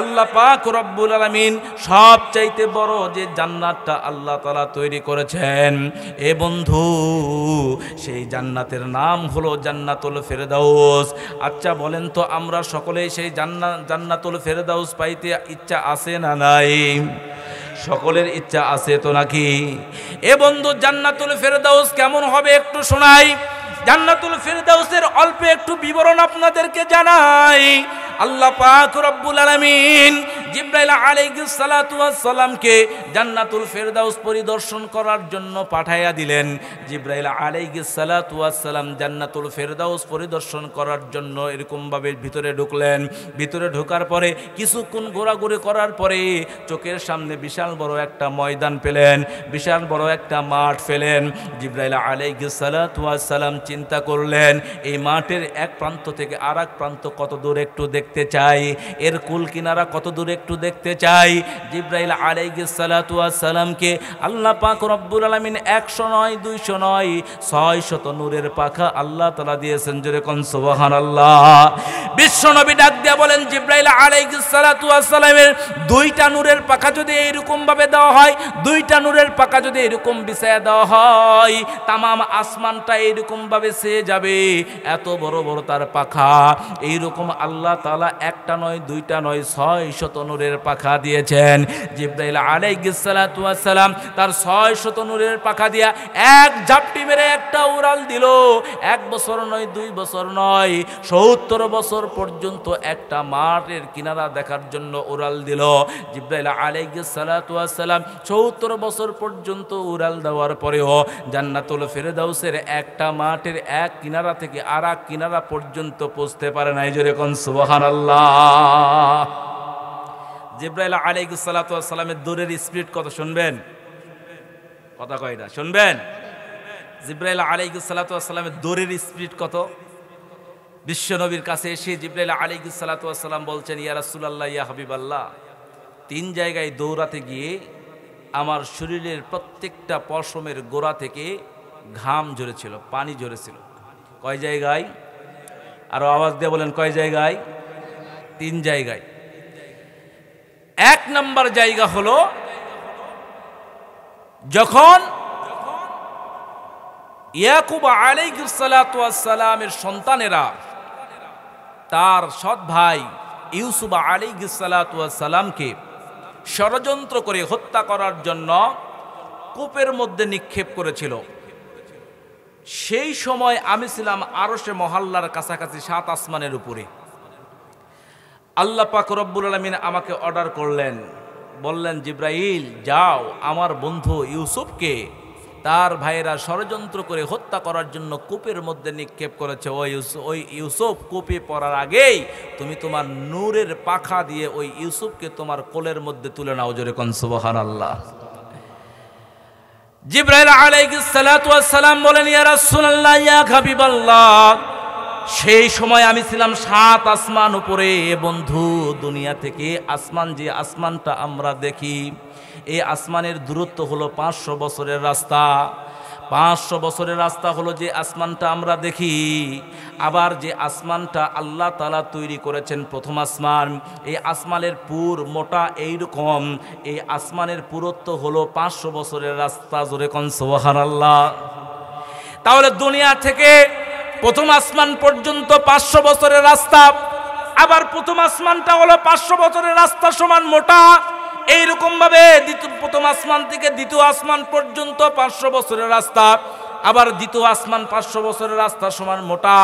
[SPEAKER 1] আল্লাহ পাক রব্বুল আলামিন সবচাইতে বড় যে জান্নাতটা আল্লাহ তাআলা তৈরি করেছেন, এ বন্ধু, সেই জান্নাতের নাম হলো জান্নাতুল ফেরদাউস। আচ্ছা বলেন তো, আমরা সকলেই সেই জান্নাতুল ফেরদাউস পাইতে ইচ্ছা আছে না নাই? সকলের ইচ্ছা আছে তো নাকি? এ বন্ধু, জান্নাতুল ফেরদাউস কেমন হবে একটু শোনাই। জান্নাতুল ফেরদাউসের অল্প একটু বিবরণ আপনাদেরকে জানাই। আল্লাহ পাক রব্বুল আলামিন জিবরাইল আলাইহিস সালাতু ওয়াস সালামকে জান্নাতুল ফেরদাউস পরিদর্শন করার জন্য পাঠাইয়া দিলেন। জিবরাইল আলাইহিস সালাতু ওয়াস সালাম জান্নাতুল ফেরদাউস পরিদর্শন করার জন্য এরকমভাবে ভিতরে ঢুকলেন। ভিতরে ঢোকার পরে কিছুক্ষণ ঘোরাঘুরি করার পরে চোখের সামনে বিশাল বড় একটা ময়দান পেলেন, বিশাল বড় একটা মাঠ পেলেন। জিবরাইল আলাইহিস সালাতু ওয়াস সালাম চিন্তা করলেন, এই মাঠের এক প্রান্ত থেকে আর এক প্রান্ত কত দূর একটু দেখতে চাই, এর কুল কিনারা কত দূর একটু দেখতে চাই জিবরাইল আলাইহিস সালাতু ওয়াস সালামকে আল্লাহ পাক রব্বুল আলামিন 100 নয় 200 নয় 600 নূরের পাখা আল্লাহ তাআলা দিয়েছেন। জোরে কোন সুবহানাল্লাহ। বিশ্বনবী ডাক দিয়ে বলেন জিবরাইল আলাইহিস সালাতু ওয়াস সালামের 2টা নূরের পাখা যদি এইরকম ভাবে দেওয়া হয়, 2টা নূরের পাখা যদি এরকম বিছায়া দেওয়া হয়, তামাম আসমানটা এইরকম ভাবে ছেয়ে যাবে। এত বড় বড় তার পাখা। এইরকম আল্লাহ তাআলা 1টা নয় 2টা নয় 600 নূরের পাখা দিয়েছেন। জিবরাইল আলাইহিস সালাতু ওয়াস সালাম তার 600 নূরের পাখা দিয়া এক ঝাপটি মেরে একটা উড়াল দিল। 1 বছর নয় 2 বছর নয় 70 বছর পর্যন্ত একটা মাঠের কিনারা দেখার জন্য উড়াল দিল। জিবরাইল আলাইহিস সালাতু ওয়াস সালাম 70 বছর পর্যন্ত উড়াল দেওয়ার পরেও জান্নাতুল ফেরদাউসের একটা মাঠের এক কিনারা থেকে আর এক কিনারা পর্যন্ত পৌঁছতে পারে নাই। জোরে কোন সুবহানাল্লাহ। জিবরাইল আলাইহিস সালাতু ওয়াস সালামের দৌড়ের স্পিড কত শুনবেন? কথা কয়টা শুনবেন? জিবরাইল আলাইহিস সালাতু ওয়াস সালামের দৌড়ের স্পিড কত? বিশ্বনবীর কাছে এসে জিবরাইল আলাইহিস সালাতু ওয়াস সালাম বলছেন, ইয়া রাসূলুল্লাহ, ইয়া হাবিবাল্লাহ, 3 জায়গায় দৌড়াতে গিয়ে আমার শরীরের প্রত্যেকটা পশমের গোড়া থেকে ঘাম ঝরেছিল, পানি ঝরেছিল। কয় জায়গায়? আরো আওয়াজ দিয়ে বলেন, কয় জায়গায়? 3 জায়গায়। 1 নম্বর জায়গা হলো যখন ইয়াকুব আলাইহিস সালাতু ওয়াস সালামের সন্তানেরা তার সৎ ভাই ইউসুফ আলাইহিস সালাতু ওয়াস সালামকে ষড়যন্ত্র করে হত্যা করার জন্য কূপের মধ্যে নিক্ষেপ করেছিল। সেই সময় আমি ছিলাম আরশে মহল্লার কাছাকাছি 7 আসমানের উপরে। আল্লাহ পাক রব্বুল আলামিন আমাকে অর্ডার করলেন, বললেন, জিব্রাইল যাও আমার বন্ধু ইউসুফকে তার ভাইয়েরা ষড়যন্ত্র করে হত্যা করার জন্য কূপের মধ্যে নিক্ষেপ করেছে। ওই ইউসুফ কূপে পড়ার আগেই তুমি তোমার নূরের পাখা দিয়ে ওই ইউসুফকে তোমার কোলের মধ্যে তুলে নাও। জোরে কোন সুবহানাল্লাহ। জিবরাইল আলাইহিস সালাতু ওয়াস সালাম বলেন, ইয়া রাসূলুল্লাহ, ইয়া হাবিবাল্লাহ, সেই সময় আমি ছিলাম 7 আসমান উপরে। বন্ধু, দুনিয়া থেকে আসমান, যে আসমানটা আমরা দেখি, এই আসমানের দূরত্ব হলো 500 বছরের রাস্তা। 500 বছরের রাস্তা হলো যে আসমানটা আমরা দেখি। আবার যে আসমানটা আল্লাহ তাআলা তৈরি করেছেন, প্রথম আসমান, এই আসমানের পুর মোটা এইরকম, এই আসমানের পুরুত্ব হলো 500 বছরের রাস্তা। জোরে কোন সুবহানাল্লাহ। তাহলে দুনিয়া থেকে প্রথম আসমান পর্যন্ত 500 বছরের রাস্তা। আবার প্রথম আসমানটা হলো 500 বছরের রাস্তা সমান মোটা। এইরকম ভাবে প্রথম আসমান থেকে দ্বিতীয় আসমান পর্যন্ত 500 বছরের রাস্তা। আবার দ্বিতীয় আসমান 500 বছরের রাস্তা সমান মোটা।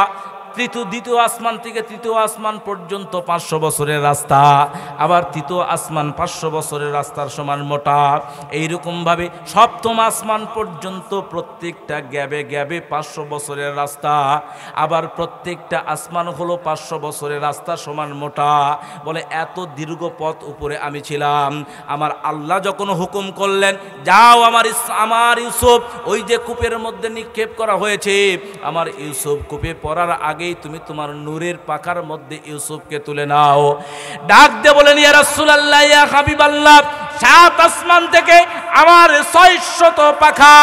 [SPEAKER 1] দ্বিতীয় আসমান থেকে তৃতীয় আসমান পর্যন্ত 500 বছরের রাস্তা। আবার তৃতীয় আসমান 500 বছরের রাস্তার সমান মোটা। এইরকম ভাবে সপ্তম আসমান পর্যন্ত প্রত্যেকটা গ্যাবে গ্যাবে 500 বছরের রাস্তা। আবার প্রত্যেকটা আসমান হলো 500 বছরের রাস্তা সমান মোটা। বলে এত দীর্ঘ পথ উপরে আমি ছিলাম। আমার আল্লাহ যখন হুকুম করলেন, যাও আমার ইউসুফ ওই যে কূপের মধ্যে নিক্ষেপ করা হয়েছে, আমার ইউসুফ কূপে পড়ার আগে তুমি তোমার নূরের পাখার মধ্যে ইউসুফকে তুলে নাও। ডাক দিয়ে বলেন, ইয়া রাসূলুল্লাহ, ইয়া হাবিবাল্লাহ, 7 আসমান থেকে আমার 600 পাখা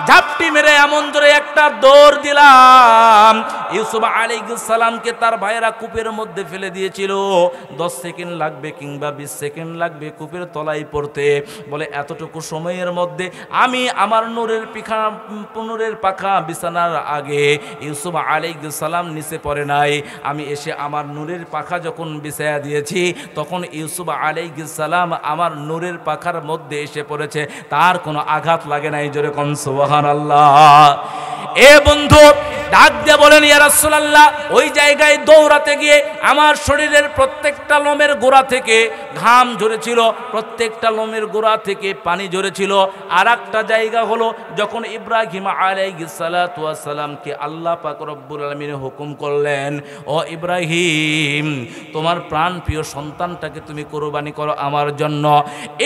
[SPEAKER 1] ঝাপটি মেরে এমন জোরে একটা দৌড় দিলাম। ইউসুফ আলাইহিস সালামকে তার ভাইয়েরা কূপের মধ্যে ফেলে দিয়েছিল। 10 সেকেন্ড লাগবে কিংবা 20 সেকেন্ড লাগবে কূপের তলায় পড়তে। বলে এতটুকু সময়ের মধ্যে আমি আমার নূরের পাখা বিছানার আগে ইউসুফ আলাইহিস সালাম নিচে পড়ে নাই। আমি এসে আমার নূরের পাখা যখন বিছায়া দিয়েছি, তখন ইউসুফ আলাইহিস সালাম আমার নূরের পাখার মধ্যে এসে পড়েছে, তার কোনো আঘাত লাগে নাই। জোরে কোন সুবহানাল্লাহ। এ বন্ধু, ডাক দিয়ে বলেন, ইয়া রাসূলুল্লাহ, ওই জায়গায় দৌড়াতে গিয়ে আমার শরীরের প্রত্যেকটা লোমের গোড়া থেকে ঘাম ঝরেছিল, প্রত্যেকটা লোমের গোড়া থেকে পানি ঝরেছিল। আর একটা জায়গা হলো যখন ইব্রাহিম আলাইহিস সালাতু ওয়াস সালামকে আল্লাহ পাক রব্বুল আলামিন হুকুম করলেন, ও ইব্রাহিম, তোমার প্রাণ প্রিয় সন্তানটাকে তুমি কুরবানি করো আমার জন্য।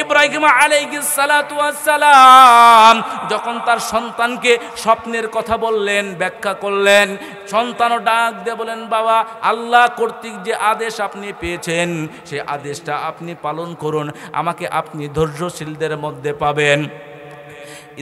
[SPEAKER 1] ইব্রাহিম আলাইহিস সালাতু ওয়াস সালাম যখন তার সন্তানকে স্বপ্নের কথা বললেন, ব্যাখ্যা করলেন, করলেন। সন্তানও ডাক দিয়ে বলেন, বাবা আল্লাহ কর্তৃক যে আদেশ আপনি পেয়েছেন সেই আদেশটা আপনি পালন করুন, আমাকে আপনি ধৈর্যশীলদের মধ্যে পাবেন।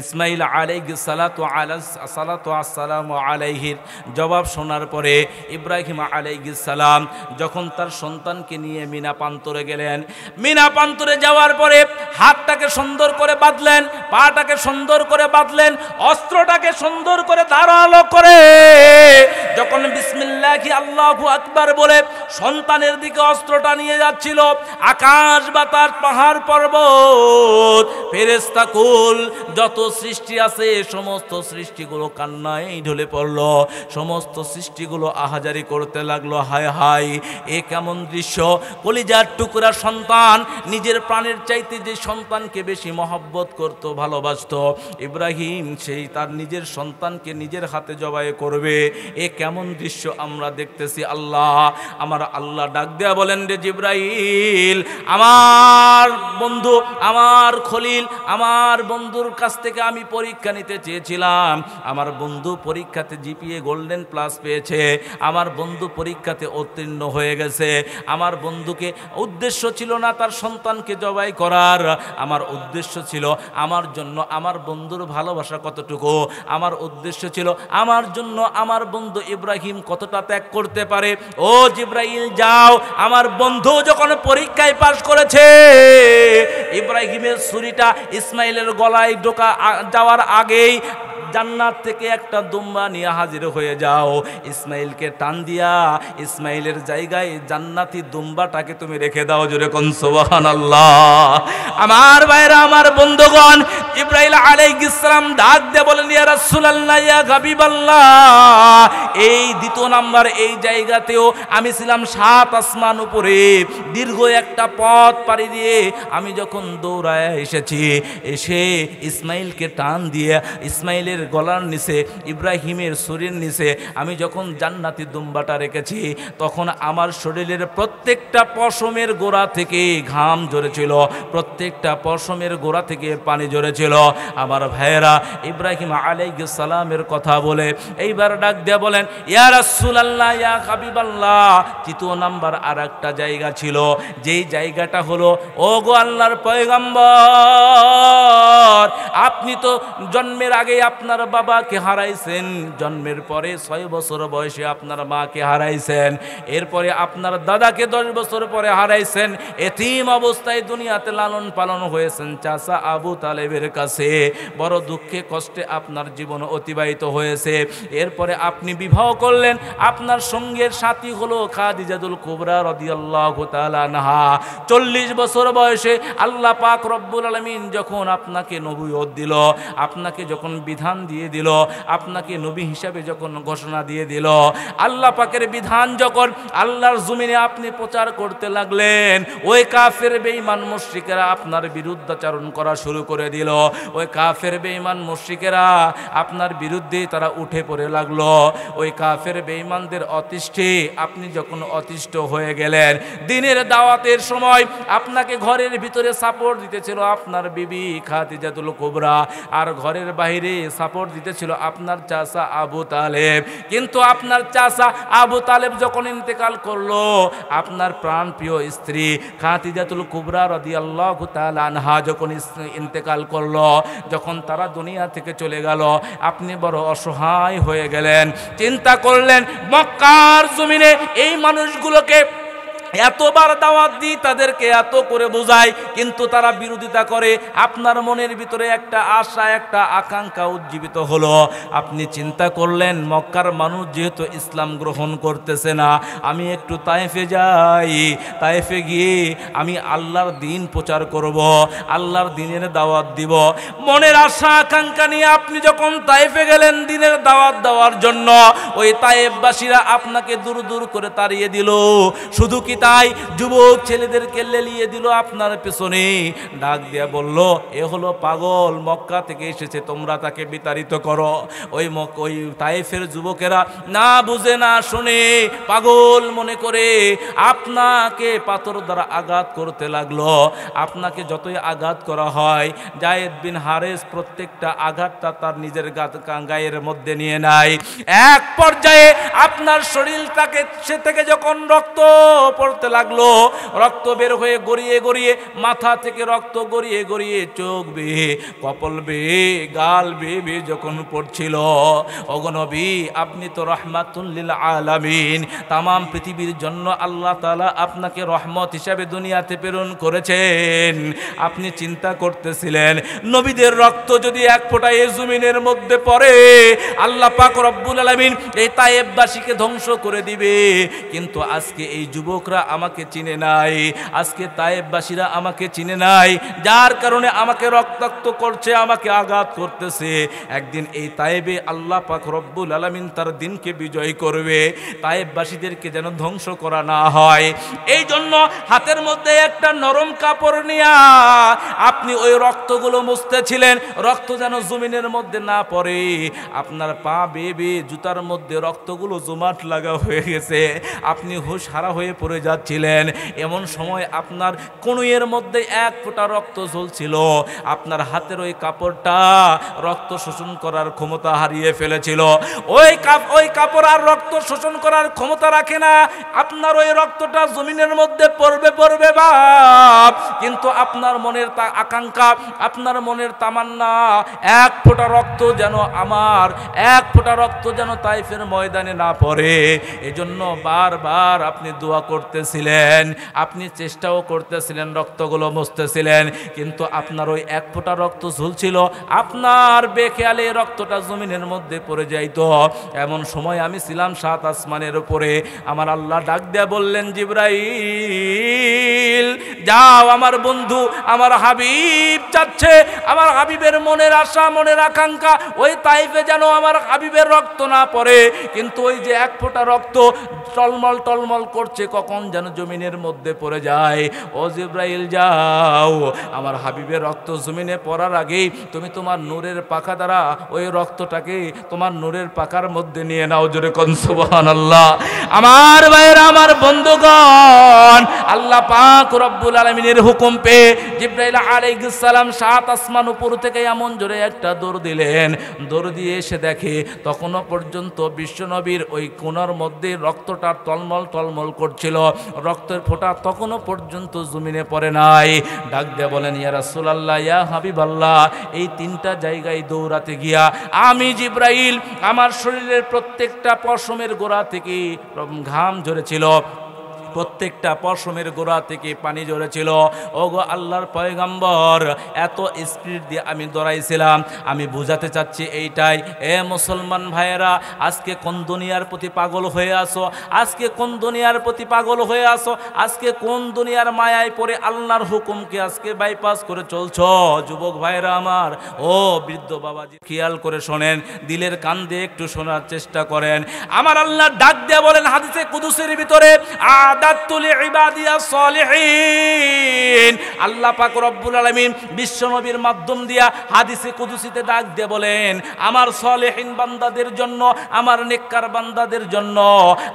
[SPEAKER 1] ইসমাইল আলাইহিস সালাতু আসসালামু আলাইহির জবাব শোনার পরে ইব্রাহিম আলাইহিস সালাম যখন তার সন্তানকে নিয়ে মিনা প্রান্তরে গেলেন, মিনা প্রান্তরে যাওয়ার পরে হাতটাকে সুন্দর করে বাঁধলেন, পাটাকে সুন্দর করে বাঁধলেন, অস্ত্রটাকে সুন্দর করে ধারালো করে যখন বিসমিল্লাহি আল্লাহু আকবার বলে সন্তানের দিকে অস্ত্রটা নিয়ে যাচ্ছিল, আকাশ বাতাস পাহাড় পর্বত ফেরেশতা কুল যত সৃষ্টি আছে সমস্ত সৃষ্টিগুলো কান্নায় ঢলে পড়ল, সমস্ত সৃষ্টিগুলো আহাজারি করতে লাগলো, হায় হায় এ কেমন দৃশ্য। কলিজার টুকরা সন্তান নিজের প্রাণের চাইতে যে সন্তানকে বেশি মহব্বত করত, ভালোবাসত, ইব্রাহিম সেই তার নিজের সন্তানকে নিজের হাতে জবাই করবে, এ কেমন দৃশ্য আমরা দেখতেছি। আল্লাহ আমার আল্লাহ ডাক দেয়া বলেন, রে জিবরাইল, আমার বন্ধু, আমার খলিল, আমার বন্ধুর কাছ থেকে আমি পরীক্ষা নিতে চেয়েছিলাম, আমার বন্ধু পরীক্ষাতে জিপিএ গোল্ডেন প্লাস পেয়েছে, আমার বন্ধু পরীক্ষাতে উত্তীর্ণ হয়ে গেছে, আমার বন্ধুকে উদ্দেশ্য ছিল না তার সন্তানকে জবাই করার, আমার উদ্দেশ্য ছিল আমার জন্য আমার বন্ধুর ভালোবাসা কতটুকু, আমার উদ্দেশ্য ছিল আমার জন্য আমার বন্ধু ইব্রাহিম কতটা ত্যাগ করতে পারে। ও জিবরাইল যাও, আমার বন্ধু যখন পরীক্ষায় পাশ করেছে, ইব্রাহিমের ছুরিটা ইসমাইলের গলায় ঢোকা যাওয়ার আগেই জান্নাত থেকে একটা দুম্বা নিয়ে হাজির হয়ে যাও, ইসমাইলকে টান দিয়া ইসমাইলের জায়গায় জান্নাতি দুম্বাটাকে তুমি রেখে দাও। জোরে কোন সুবহানাল্লাহ। আমার ভাইরা, আমার বন্ধুগণ, জিবরাইল আলাইহিস সালাম ডাক দিয়ে বলেন, ইয়া রাসূলুল্লাহ, ইয়া হাবিবাল্লাহ, এই দ্বিতীয় নাম্বার এই জায়গাতেও আমি ছিলাম 7 আসমান উপরে, দীর্ঘ একটা পথ পাড়ি দিয়ে আমি যখন দৌড়ায় এসেছি, এসে ইসমাইলকে টান দিয়ে ইসমাইলের গলার নিচে, ইব্রাহিমের শরীর নিচে আমি যখন জান্নাতি দুম্বাটা রেখেছি, তখন আমার শরীরের প্রত্যেকটা পশমের গোড়া থেকে ঘাম ঝরেছিল, প্রত্যেকটা পশমের গোড়া থেকে পানি ঝরেছিল। আমার ভাইয়েরা, ইব্রাহিম আলাইহিস সালামের কথা বলে এইবার ডাক দিয়ে বলেন, ইয়া রাসূলুল্লাহ, ইয়া হাবিবাল্লাহ, তৃতীয় নাম্বার আর একটা জায়গা ছিল, যেই জায়গাটা হলো, ও গো আল্লাহর পয়গম্বর, আপনি তো জন্মের আগে আপনার বাবাকে হারাইছেন, জন্মের পরে 6 বছর বয়সে আপনার মাকে হারাইছেন, এরপরে আপনার দাদাকে 10 বছর পরে হারাইছেন, এতিম অবস্থায় দুনিয়াতে লালন পালন হয়েছেন চাচা আবু তালেবের কাছে, বড় দুঃখে কষ্টে আপনার জীবন অতিবাহিত হয়েছে। এরপরে আপনি বিবাহ করলেন, আপনার সঙ্গের সাথী হলো খাদিজাতুল কুবরা রাদিয়াল্লাহু তাআলা আনহা। 40 বছর বয়সে আল্লাহ পাক রব্বুল আলামিন যখন আপনাকে নবুয়ত দিল, আপনাকে যখন বিধান দিয়ে দিল, আপনাকে নবী হিসাবে যখন ঘোষণা দিয়ে দিল, আল্লাহ পাকের বিধান যখন আল্লাহর জমিনে আপনি প্রচার করতে লাগলেন, ওই কাফের বেঈমান মুশরিকেরা আপনার বিরুদ্ধাচরণ করা শুরু করে দিল, ওই কাফের বেঈমান মুশরিকেরা আপনার বিরুদ্ধে তারা উঠে পড়ে লাগলো। ওই কাফের বেঈমানদের অতিষ্ঠে আপনি যখন অতিষ্ঠ হয়ে গেলেন, দিনের দাওয়াতের সময় আপনাকে ঘরের ভিতরে সাপোর্ট দিতেছিল আপনার বিবি খাদিজাতুল কুবরা, আর ঘরের বাইরে সাপোর্ট দিতেছিল আপনার চাচা আবু তালেব। কিন্তু আপনার চাচা আবু তালেব যখন ইন্তেকাল করলো, আপনার প্রাণপ্রিয় স্ত্রী খাদিজাতুল কুবরা রাদিয়াল্লাহু তাআলা আনহা যখন ইন্তেকাল করলো, যখন তারা দুনিয়া থেকে চলে গেল, আপনি বড় অসহায় হয়ে গেলেন। চিন্তা করলেন, মক্কার জমিনে এই মানুষগুলোকে এতবার দাওয়াত দিই, তাদেরকে এত করে বোঝাই, কিন্তু তারা বিরোধিতা করে। আপনার মনের ভিতরে একটা আশা, একটা আকাঙ্ক্ষা উজ্জীবিত হলো। আপনি চিন্তা করলেন, মক্কার মানুষ যেহেতু ইসলাম গ্রহণ করতেছে না, আমি একটু তায়েফে যাই, তায়েফে গিয়ে আমি আল্লাহর দ্বীন প্রচার করব, আল্লাহর দ্বীনের দাওয়াত দিব। মনের আশা আকাঙ্ক্ষা নিয়ে আপনি যখন তায়েফে গেলেন দ্বীনের দাওয়াত দেওয়ার জন্য, ওই তায়েফবাসীরা আপনাকে দূর দূর করে তাড়িয়ে দিল। শুধু কি তাই, যুবক ছেলেদেরকে লেলিয়ে দিল আপনার পেছনে শুনি ডাক দিয়া বলল, এ হলো পাগল, মক্কা থেকে এসেছে, তোমরা তাকে বিতাড়িত করো। ওই তায়েফের যুবকেরা না বুঝে না শুনে পাগল মনে করে আপনাকে পাথর দ্বারা আঘাত করতে লাগলো। আপনাকে যতই আঘাত করা হয়, যায়েদ বিন হারেস প্রত্যেকটা আঘাতটা তার নিজের গায়ের মধ্যে নিয়ে নেয়। এক পর্যায়ে আপনার শরীরটাকে সে থেকে যখন রক্ত পড়তে লাগলো, রক্ত বের হয়ে গড়িয়ে গড়িয়ে মাথা থেকে রক্ত গড়িয়ে গড়িয়ে চোখ বেয়ে, কপাল বেয়ে, গাল বেয়ে যখন পড়ছিল, ওগো নবী আপনি তো রাহমাতুল লিল আলামিন, তামাম পৃথিবীর জন্য আল্লাহ তাআলা আপনাকে রহমত হিসাবে দুনিয়াতে প্রেরণ করেছেন। আপনি চিন্তা করতেছিলেন নবীদের রক্ত যদি এক ফোঁটা এই জমিনের মধ্যে পড়ে আল্লাহ পাক রব্বুল আলামিন এই তায়েফবাসীকে ধ্বংস করে দিবে। কিন্তু আজকে এই যুবকরা আমাকে চিনে নাই, আজকে তায়েফবাসীরা আমাকে চিনে নাই, যার কারণে আমাকে রক্তাক্ত করছে, আমাকে আঘাত করতেছে। একদিন এই তায়েবে আল্লাহ পাক রব্বুল আলামিন তার দিনকে বিজয় করবে, তায়েফবাসীদেরকে যেন ধ্বংস করা না হয়। এই জন্য হাতের মধ্যে একটা নরম কাপড় নিয়া আপনি ওই রক্তগুলো মুছতেছিলেন, রক্ত যেন জমিনের মধ্যে না পড়ে। আপনার পা বেয়ে জুতার মধ্যে রক্তগুলো জমাট লাগা হয়ে গেছে, আপনি হুঁশ হারা হয়ে পড়ে যাচ্ছিলেন। এমন সময় আপনার কনুইয়ের মধ্যে এক ফোঁটা রক্ত ঝলছিল, আপনার হাতের ওই কাপড়টা রক্ত শোষণ করার ক্ষমতা হারিয়ে ফেলেছিল। ওই কাপড় আর রক্ত শোষণ করার ক্ষমতা রাখে না, আপনার ওই রক্তটা জমিনের মধ্যে পড়বে বাপ। কিন্তু আপনার মনের আকাঙ্ক্ষা, আপনার মনের তামান্না, এক ফোঁটা রক্ত যেন এক ফোঁটা রক্ত যেন তাইফের ময়দানে না পড়ে। এজন্য বারবার আপনি দোয়া করতেছিলেন, আপনি চেষ্টাও করতেছিলেন, রক্তগুলো মুছতেছিলেন, কিন্তু আপনার ওই এক ফোঁটা রক্ত ঝুলছিল, আপনার বেখেয়ালে রক্তটা জমিনের মধ্যে পড়ে যাইতো। এমন সময় আমি ছিলাম 7 আসমানের উপরে, আমার আল্লাহ ডাক দেয়া বললেন, জিবরাইল যাও, আমার বন্ধু আমার হাবিব চাচ্ছে, আমার হাবিবের মনের আশা, মনের আকাঙ্ক্ষা ওই তাইফে যেন আমার হাবিবের রক্ত না পড়ে। কিন্তু ওই যে এক ফোঁটা রক্ত টলমল টলমল করছে, কখন যেন জমিনের মধ্যে পড়ে যায়। ও জিবরাইল যাও, আমার হাবিবের রক্ত জমিনে পড়ার আগেই তুমি তোমার নূরের পাখা দ্বারা ওই রক্তটাকে তোমার নূরের পাখার মধ্যে নিয়ে নাও। জোরে কোন সুবহানাল্লাহ। আমার ভাইয়েরা, আমার বন্ধুগণ, আল্লাহ পাক রব্বুল আলামিনের হুকুম পেয়ে জিবরাইল আলাইহিস সালাম 7 আসমান উপর থেকে এমন জোরে একটা দৌড় দিলেন। দৌড় দিয়ে এসে দেখে তখনও পর্যন্ত বিশ্বনবীর ওই কোণার মধ্যে রক্তটা টলমল টলমল করছিল, রক্তের ফোঁটা তখনও পর্যন্ত জমিনে পড়ে নাই। ডাক দিয়ে বলেন, ইয়া রাসূলুল্লাহ, ইয়া হাবিবাল্লাহ, এই 3টা জায়গায় দৌড়াতে গিয়া আমি জিবরাইল আমার শরীরের প্রত্যেকটা পশমের গোড়া থেকে ঘাম ঝরেছিল, প্রত্যেকটা পশমের গোড়া থেকে পানি ঝরেছিল। ওগো আল্লাহর পয়গম্বর, এত স্পিড দিয়ে আমি দৌড়াইছিলাম। আমি বুঝাতে চাচ্ছি এইটাই, এ মুসলমান ভাইয়েরা, আজকে কোন দুনিয়ার প্রতি পাগল হয়ে আসো, আজকে কোন দুনিয়ার প্রতি পাগল হয়ে আসো, আজকে কোন দুনিয়ার মায়ায় পড়ে আল্লাহর হুকুমকে আজকে বাইপাস করে চলছো। যুবক ভাইয়েরা আমার, ও বৃদ্ধ বাবাজি, খেয়াল করে শোনেন, দিলের কান দিয়ে একটু শোনার চেষ্টা করেন। আমার আল্লাহ ডাক দিয়ে বলেন হাদিসে কুদসির ভিতরে, আল্লাহ পাক রব্বুল আলামিন বিশ্ব নবীর মাধ্যম দিয়া হাদিসে কুদসিতে ডাক দিয়ে বলেন, আমার সালেহিন বান্দাদের জন্য, আমার নেককার বান্দাদের জন্য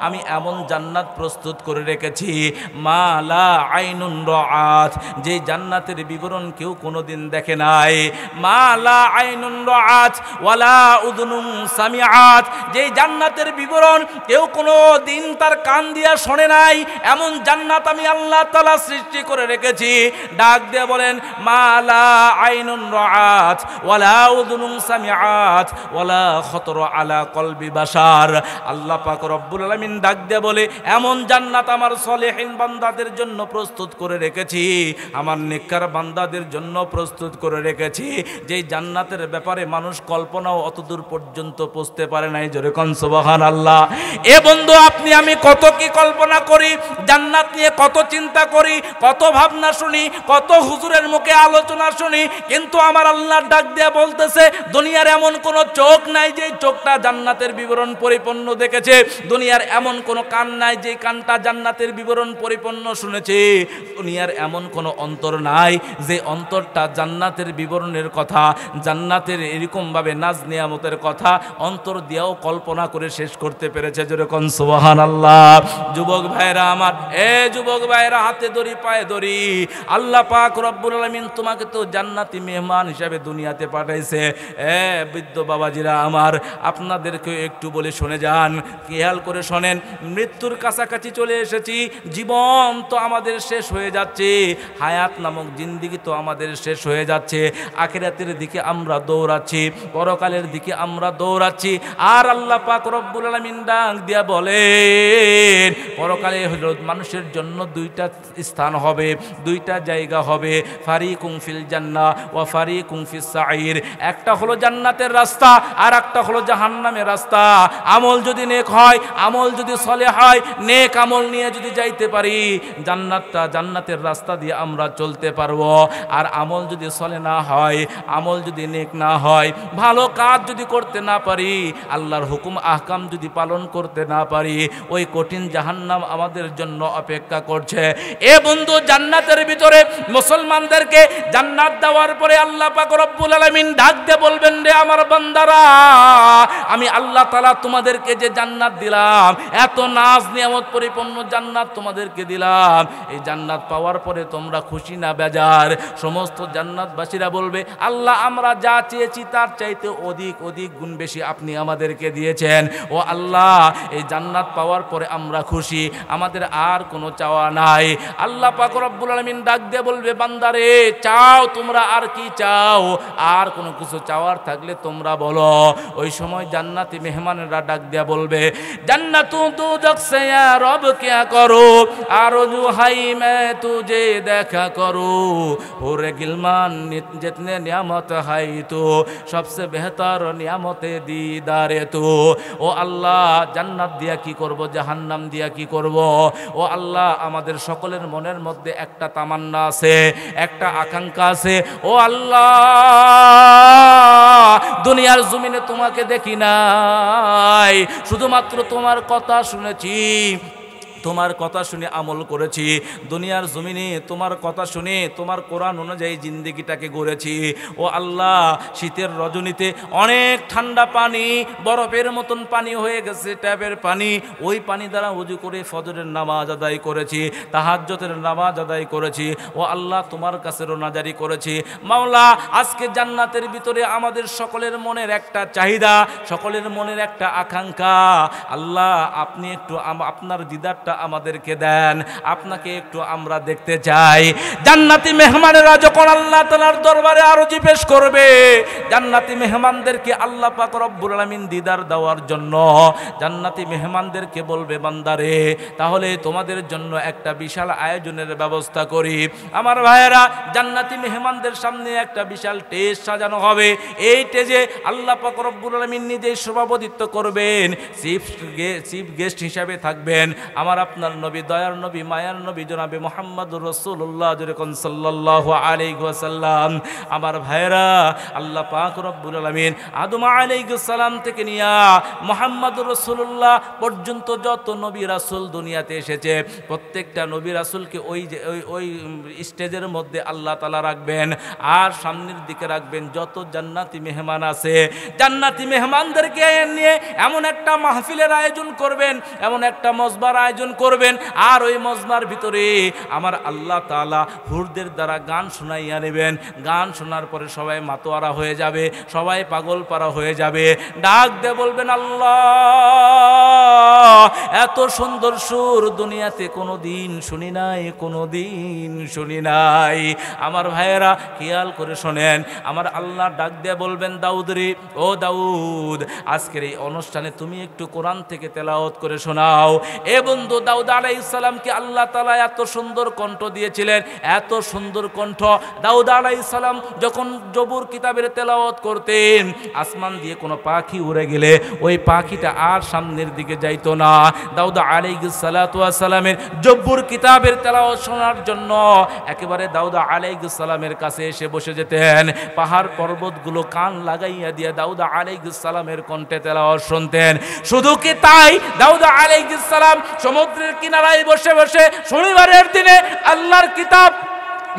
[SPEAKER 1] আমি এমন জান্নাত প্রস্তুত করে রেখেছি, মা লা আইনুন রাআত, যে জান্নাতের বিবরণ কেউ কোনোদিন দেখে নাই। মা লা আইনুন রাআত ওয়ালা উযুনুন সামিআত, যে জান্নাতের বিবরণ কেউ কোনোদিন তার কান দিয়া শোনে নাই, এমন জান্নাত আমি আল্লাহ তাআলা সৃষ্টি করে রেখেছি। ডাক দিয়ে বলেন, মা লা আইনুন রাআত ওয়ালা উযুনুন সামিআত ওয়ালা খাতারা আলা কলবি বাশার। আল্লাহ পাক রব্বুল আলামিন ডাক দিয়ে বলে, এমন জান্নাত আমার সালেহিন বান্দাদের জন্য প্রস্তুত করে রেখেছি, আমার নেককার বান্দাদের জন্য প্রস্তুত করে রেখেছি, যেই জান্নাতের ব্যাপারে মানুষ কল্পনাও অতদূর পর্যন্ত পৌঁছতে পারে নাই। জোরে কোন সুবহানাল্লাহ। এ বন্ধু, আপনি আমি কত কি কল্পনা করি, জান্নাত নিয়ে কত চিন্তা করি, কত ভাবনা শুনি, কত হুজুরের মুখে আলোচনা শুনি, কিন্তু আমার আল্লাহ ডাক দিয়ে বলতেছে দুনিয়ার এমন কোনো চোখ নাই যে চোখটা জান্নাতের বিবরণ পরিপূর্ণ দেখেছে, দুনিয়ার এমন কোনো কান নাই যে কানটা জান্নাতের বিবরণ পরিপূর্ণ শুনেছে, দুনিয়ার এমন কোনো অন্তর নাই যে অন্তরটা জান্নাতের বিবরণের কথা, জান্নাতের এরকমভাবে নাজ নিয়ামতের কথা অন্তর দিয়েও কল্পনা করে শেষ করতে পেরেছে। যেরকম সুবহানাল্লাহ। যুবক ভাইরা আমার, যুবক ভাইরা, হাতে ধরি পায়ে ধরি, আল্লাহ পাক রব্বুল আলামিন তোমাকে তো জান্নাতি মেহমান হিসাবে দুনিয়াতে পাঠাইছে। বৃদ্ধ বাবাজিরা আমার, আপনাদেরকে একটু বলে শুনে যান, খেয়াল করে শোনেন। মৃত্যুর কাছাকাছি চলে এসেছি, জীবন তো আমাদের শেষ হয়ে যাচ্ছে, হায়াত নামক জিন্দেগি তো আমাদের শেষ হয়ে যাচ্ছে, আখিরাতের দিকে আমরা দৌড়াচ্ছি, পরকালের দিকে আমরা দৌড়াচ্ছি। আর আল্লাহ পাক রব্বুল আলামিন ডাক দিয়া বলেন পরকালে হলো মানুষের জন্য দুইটা স্থান হবে, দুইটা জায়গা হবে, ফারিকুম ফিল জান্নাহ ওয়া ফারিকুম ফিস সাঈর। একটা হলো জান্নাতের রাস্তা আর একটা হলো জাহান্নামের রাস্তা। আমল যদি নেক হয়, আমল যদি সলেহ হয়, নেক আমল নিয়ে যদি যাইতে পারি জান্নাতের রাস্তা দিয়ে আমরা চলতে পারবো। আর আমল যদি সলে না হয়, আমল যদি নেক না হয়, ভালো কাজ যদি করতে না পারি, আল্লাহর হুকুম আহকাম যদি পালন করতে না পারি, ওই কঠিন জাহান্নাম আমাদের জন্য অপেক্ষা করছে। এ বন্ধু, জান্নাতের ভিতরে মুসলমানদেরকে জান্নাত দেওয়ার পরে আল্লাহ পাক রব্বুল আলামিন ডাক দিয়ে বলবেন, রে আমার বান্দারা, আমি আল্লাহ তাআলা তোমাদেরকে যে জান্নাত দিলাম, এত নাজ নিয়ামত পরিপূর্ণ জান্নাত তোমাদেরকে দিলাম, এই জান্নাত পাওয়ার পরে তোমরা খুশি না বেজার? সমস্ত জান্নাতবাসীরা বলবে, আল্লাহ আমরা যা চেয়েছি তার চাইতে অধিক অধিক গুণ বেশি আপনি আমাদেরকে দিয়েছেন। ও আল্লাহ, এই জান্নাত পাওয়ার পরে আমরা খুশি, আমাদের আর কোনো চাওয়া নাই। আল্লাহ পাক রব্বুল আলামিন ডাক দিয়ে বলবে, বান্দারে চাও তোমরা, আর কি চাও? আর কোনো কিছু চাওয়ার থাকলে তোমরা বলো। ওই সময় জান্নাতি মেহমানেরা ডাক দিয়া বলবে, জান্নাতু দুজক সে রব क्या करो, आरज़ू हाई मैं तुझे देखा करो, होरे गिलमान जितने नियामत है तो सबसे बेहतर नियामते दीदारे तो। ও আল্লাহ, জান্নাত দিয়া কি করব, জাহান্নাম দিয়া কি করব? ও আল্লাহ, আমাদের সকলের মনের মধ্যে একটা তামান্না আছে, একটা আকাঙ্ক্ষা আছে। ও আল্লাহ, দুনিয়ার জমিনে তোমাকে দেখি নাই, শুধুমাত্র তোমার কথা শুনেছি, তোমার কথা শুনে আমল করেছি, দুনিয়ার জমিনে তোমার কথা শুনে তোমার কোরআন অনুযায়ী জিন্দেগিটাকে গড়েছি। ও আল্লাহ, শীতের রজনীতে অনেক ঠান্ডা পানি, বরফের মতন পানি হয়ে গেছে, ট্যাপের পানি, ওই পানি দ্বারা ওযু করে ফজরের নামাজ আদায় করেছি, তাহাজ্জুদের নামাজ আদায় করেছি। ও আল্লাহ, তোমার কাছে রোনাজারি করেছি। মাওলা, আজকে জান্নাতের ভিতরে আমাদের সকলের মনের একটা চাহিদা, সকলের মনের একটা আকাঙ্ক্ষা, আল্লাহ আপনি একটু আপনার দিদারটা আমাদেরকে দেন, আপনাকে একটু আমরা দেখতে চাই। জান্নাতি মেহমানেরা যখন আল্লাহ তাআলার দরবারে আরজি পেশ করবে, জান্নাতি মেহমানদেরকে আল্লাহ পাক রব্বুল আলামিন দিদার দেওয়ার জন্য জান্নাতি মেহমানদেরকে বলবে, বান্দারে তাহলে তোমাদের জন্য একটা বিশাল আয়োজনের ব্যবস্থা করি। আমার ভাইয়েরা, জান্নাতি মেহমানদের সামনে একটা বিশাল স্টেজ সাজানো হবে। এই স্টেজে আল্লাহ পাক রব্বুল আলামিন নিজেই সভাপতিত্ব করবেন, চিফ গেস্ট হিসাবে থাকবেন আমার আপনার নবী, দয়ার নবী, মায়ার নবী জনাবে মুহাম্মদুর রাসূলুল্লাহ সাল্লাল্লাহু আলাইহি ওয়াসাল্লাম। আমার ভাইরা, আল্লাহ পাক রব্বুল আলামিন আদম আলাইহিস সালাম থেকে নিয়া মুহাম্মদুর রাসূলুল্লাহ পর্যন্ত যত নবী রাসূল দুনিয়াতে এসেছে, প্রত্যেকটা নবী রাসূলকে ওই স্টেজের মধ্যে আল্লাহ তাআলা রাখবেন। আর সামনের দিকে রাখবেন যত জান্নাতি মেহমান আছে, জান্নাতি মেহমানদেরকে নিয়ে এমন একটা মাহফিলের আয়োজন করবেন, এমন একটা মজবার আয়োজন করবেন। আর ওই মজমার ভিতরে আমার আল্লাহ তাআলা হুরদের দ্বারা গান শোনাইয়া নেবেন। গান শোনার পরে সবাই মাতোয়ারা হয়ে যাবে, সবাই পাগল পারা হয়ে যাবে, ডাক দিয়ে বলবেন, আল্লাহ এত সুন্দর সুর দুনিয়াতে কোনোদিন শুনি নাই, কোনোদিন শুনি নাই। আমার ভাইয়েরা খেয়াল করে শোনেন, আমার আল্লাহ ডাক দিয়ে বলবেন, দাউদ রে, ও দাউদ, আজকের এই অনুষ্ঠানে তুমি একটু কোরআন থেকে তেলাওয়াত করে শোনাও। এ বন্ধু, কিন্তু দাউদ আলাইহিস সালামকে আল্লাহ তাআলা এত সুন্দর কণ্ঠ দিয়েছিলেন, এত সুন্দর কণ্ঠ। দাউদ আলাইহিস সালাম যখন জবুর কিতাবের তেলাওয়াত করতেন, আসমান দিয়ে কোনো পাখি উড়ে গেলে ওই পাখিটা আর সামনের দিকে যাইতো না। দাউদ আলাইহিস সালাতু ওয়াস সালামের জবুর কিতাবের তেলাওয়াত শোনার জন্য একেবারে দাউদ আলাইহিস সালামের কাছে এসে বসে যেতেন। পাহাড় পর্বতগুলো কান লাগাইয়া দিয়ে দাউদ আলাইহিস সালামের কণ্ঠে তেলাওয়াত শুনতেন। শুধু কি তাই, দাউদ আলাইহিস সালাম সমুদ্রের কিনারায় বসে বসে শনিবারের দিনে আল্লাহর কিতাব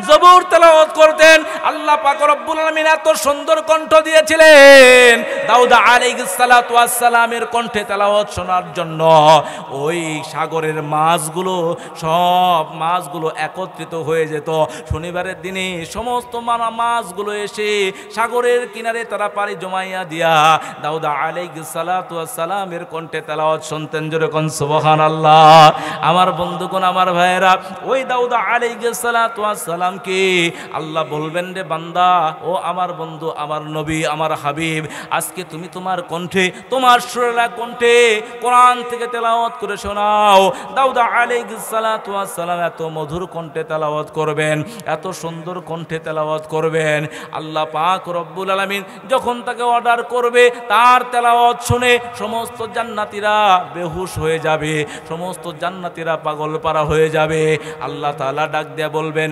[SPEAKER 1] জবুর তেলাওয়াত করতেন। আল্লাহ পাক রব্বুল আলামিন এত সুন্দর কণ্ঠ দিয়েছিলেন দাউদ আলাইহিস সালাতু ওয়াস সালামের কণ্ঠে তেলাওয়াত শোনার জন্য। ওই সাগরের মাছগুলো, সব মাছগুলো একত্রিত হয়ে যেত শনিবারের দিনে। সমস্ত মাছগুলো এসে সাগরের কিনারে তারা পাড়ি জমাইয়া দিয়া দাউদ আলাইহিস সালাতু ওয়াস সালামের কণ্ঠে তেলাওয়াত শুনতেন। জোরে কোন সুবহানাল্লাহ। আমার বন্ধুগণ, আমার ভাইয়েরা, ওই দাউদ আলাইহিস সালাতু ওয়াস সালাম কি আল্লাহ বলবেন, রে বান্দা, ও আমার বন্ধু, আমার নবী, আমার হাবিব, আজকে তুমি তোমার কণ্ঠে, তোমার সুরেলা কণ্ঠে কোরআন থেকে তেলাওয়াত করে শোনাও। দাউদ আলাইহিস সালাতু ওয়াস সালাম এত মধুর কণ্ঠে তেলাওয়াত করবেন, এত সুন্দর কণ্ঠে তেলাওয়াত করবেন। আল্লাহ পাক রব্বুল আলামিন যখন তাকে অর্ডার করবে, তার তেলাওয়াত শুনে সমস্ত জান্নাতীরা বেহুশ হয়ে যাবে, সমস্ত জান্নাতীরা পাগল পারা হয়ে যাবে। আল্লাহ তাআলা ডাক দিয়ে বলবেন,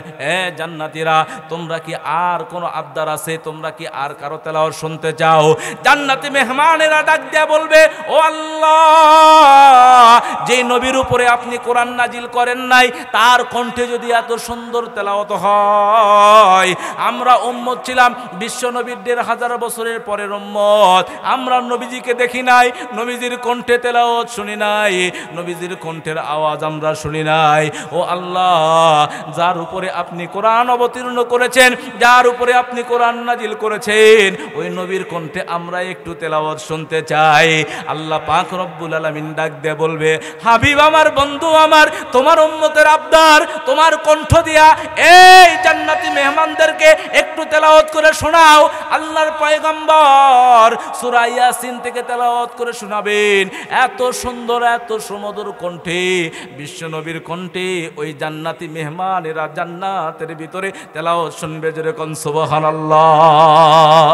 [SPEAKER 1] জান্নাতীরা, তোমরা কি আর কোনো আবদার আছে? তোমরা কি আর কারো তেলাওয়াত শুনতে চাও? জান্নাতি মেহমানেরা ডাক দিয়া বলবে, ও আল্লাহ, যে নবীর উপরে আপনি কোরআন নাজিল করেন নাই, তার কণ্ঠে যদি এত সুন্দর তেলাওয়াত হয়। আমরা উম্মত ছিলাম, বিশ্ব নবীর ১৫০০ বছরের পরের উম্মত। আমরা নবীজিকে দেখি নাই, নবীজির কণ্ঠে তেলাওয়াত শুনি নাই, নবীজির কণ্ঠের আওয়াজ আমরা শুনি নাই। ও আল্লাহ, যার উপরে আপনি কোরআন অবতীর্ণ করেছেন, যার উপরে আপনি কোরআন নাজিল করেছেন, ওই নবীর কণ্ঠে আমরা একটু তেলাওয়াত শুনতে চাই। আল্লাহ পাক রব্বুল আলামিন ডাক দিয়ে বলবে, হাবিব আমার, বন্ধু আমার, তোমার উম্মতের আবদার, তোমার কণ্ঠ দিয়া এই জান্নাতি মেহমানদেরকে একটু তেলাওয়াত করে শোনাও। আল্লাহর পয়গম্বর সূরা ইয়াসিন থেকে তেলাওয়াত করে শোনাবেন। এত সুন্দর, এত সুমধুর কণ্ঠে, বিশ্ব নবীর কণ্ঠে ওই জান্নাতি মেহমানেরা জান্নাতের ভিতরে তেলাওয়াত শুনবে। যেরকম সুবহানাল্লাহ।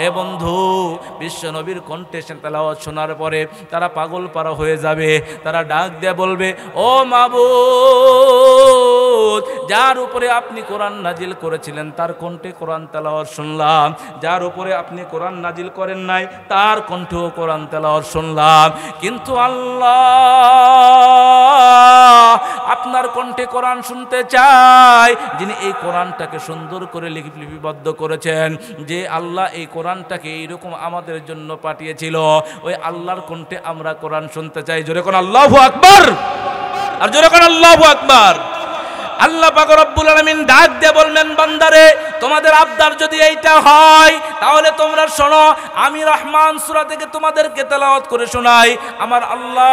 [SPEAKER 1] এ বন্ধু, বিশ্ব নবীর কণ্ঠে সে তেলাওয়াত শোনার পরে তারা পাগল পারা হয়ে যাবে। তারা ডাক দিয়ে বলবে, ও মাবুদ, যার উপরে আপনি কোরআন নাজিল করেছিলেন তার কণ্ঠে কোরআন তেলাওয়াত শুনলাম, যার উপরে আপনি কোরআন নাজিল করেন নাই তার কণ্ঠেও কোরআন তেলাওয়াত শুনলাম, কিন্তু আল্লাহ, আপনার কণ্ঠে কোরআন শুনতে চাই, যিনি এই কোরআনটাকে সুন্দর করে লিপিবদ্ধ করেছেন, যে আল্লাহ এই কোরআনটাকে এইরকম আমাদের জন্য পাঠিয়েছিল, ওই আল্লাহর কণ্ঠে আমরা কোরআন শুনতে চাই। জোরে কোন আল্লাহু আকবার, আর জোরে কোন আল্লাহু আকবার। আল্লাহ পাক রব্বুল আলামিন ডাক দিয়ে বললেন, বান্দারে, তোমাদের আবদার যদি এইটা হয়, তাহলে তোমরা শোনো, আমি রহমান সূরা থেকে তোমাদেরকে তেলাওয়াত করে শোনাই। আমার আল্লাহ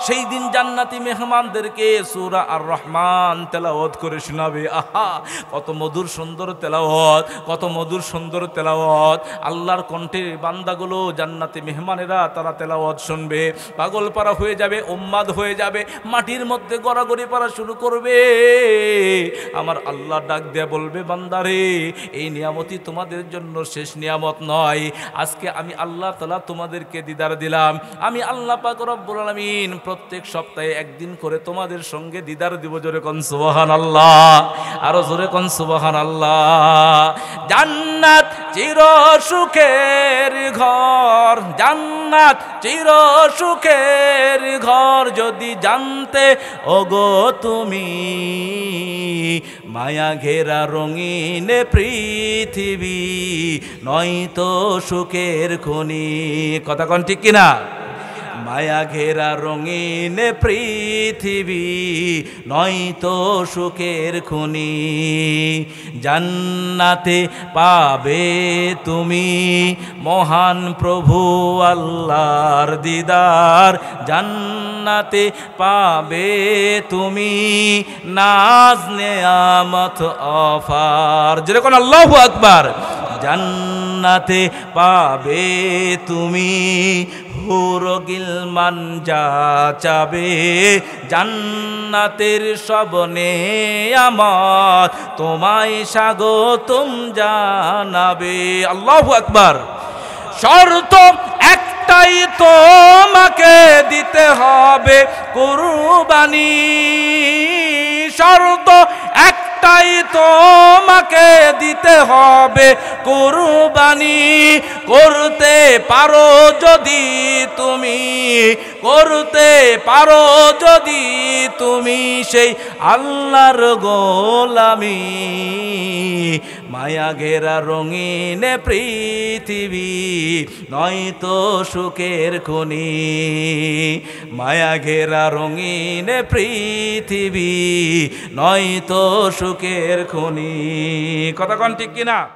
[SPEAKER 1] সেই দিন জান্নাতি মেহমানদেরকে সূরা আর রহমান তেলাওয়াত করে শোনাবে। আহা, কত মধুর সুন্দর তেলাওয়াত, কত মধুর সুন্দর তেলাওয়াত। আল্লাহর কণ্ঠে বান্দাগুলো, জান্নাতি মেহমানেরা, তারা তেলাওয়াত শুনবে, পাগল পারা হয়ে যাবে, উম্মাদ হয়ে যাবে, মাটির মধ্যে গড়াগড়ি পারা শুরু করবে। আমার আল্লাহ ডাক দিয়ে বলবে, বান্দারে, এই নিয়ামতই তোমাদের জন্য শেষ নিয়ামত নয়। আজকে আমি আল্লাহ তাআলা তোমাদেরকে দিদার দিলাম। আমি আল্লাহ পাক রব্বুল আলামিন প্রত্যেক সপ্তাহে একদিন করে তোমাদের সঙ্গে দিদার দিব। জোরে কোন সুবহানাল্লাহ, আরো জোরে কোন সুবহানাল্লাহ। জান্নাত চির সুখের ঘর, জান্নাত চির সুখের ঘর, যদি জানতে ওগো তুমি, মায়া ঘেরা রঙিন পৃথিবী নয়তো সুখের খনি। কথা কোন ঠিক কিনা? মায়া ঘেরা রঙিন পৃথিবী নয়তো সুখের খনি। জান্নাতে পাবে তুমি মহান প্রভু আল্লাহর দিদার, জান্নাতে পাবে তুমি নাজ নেয়ামত অফার। যেরকম আল্লাহু আকবার। জান্নাত জান্নাতে পাবে তুমি হুরো গিলমান যা চাবে জান্নাতের সব নেয়ামত তোমায় স্বাগতম জানাবে। আল্লাহু আকবার। শর্ত একটাই, তোমাকে দিতে হবে কুরবানি। শর্ত একটাই, তোমাকে দিতে হবে কুরবানি। করতে পারো যদি তুমি, করতে পারো যদি তুমি সেই আল্লাহর গোলামি। মায়া ঘেরা রঙিন পৃথিবী নয়তো সুখের খনি। মায়া ঘেরা রঙিন পৃথিবী নয়তো সুখের খনি। কথা কোন ঠিক কিনা?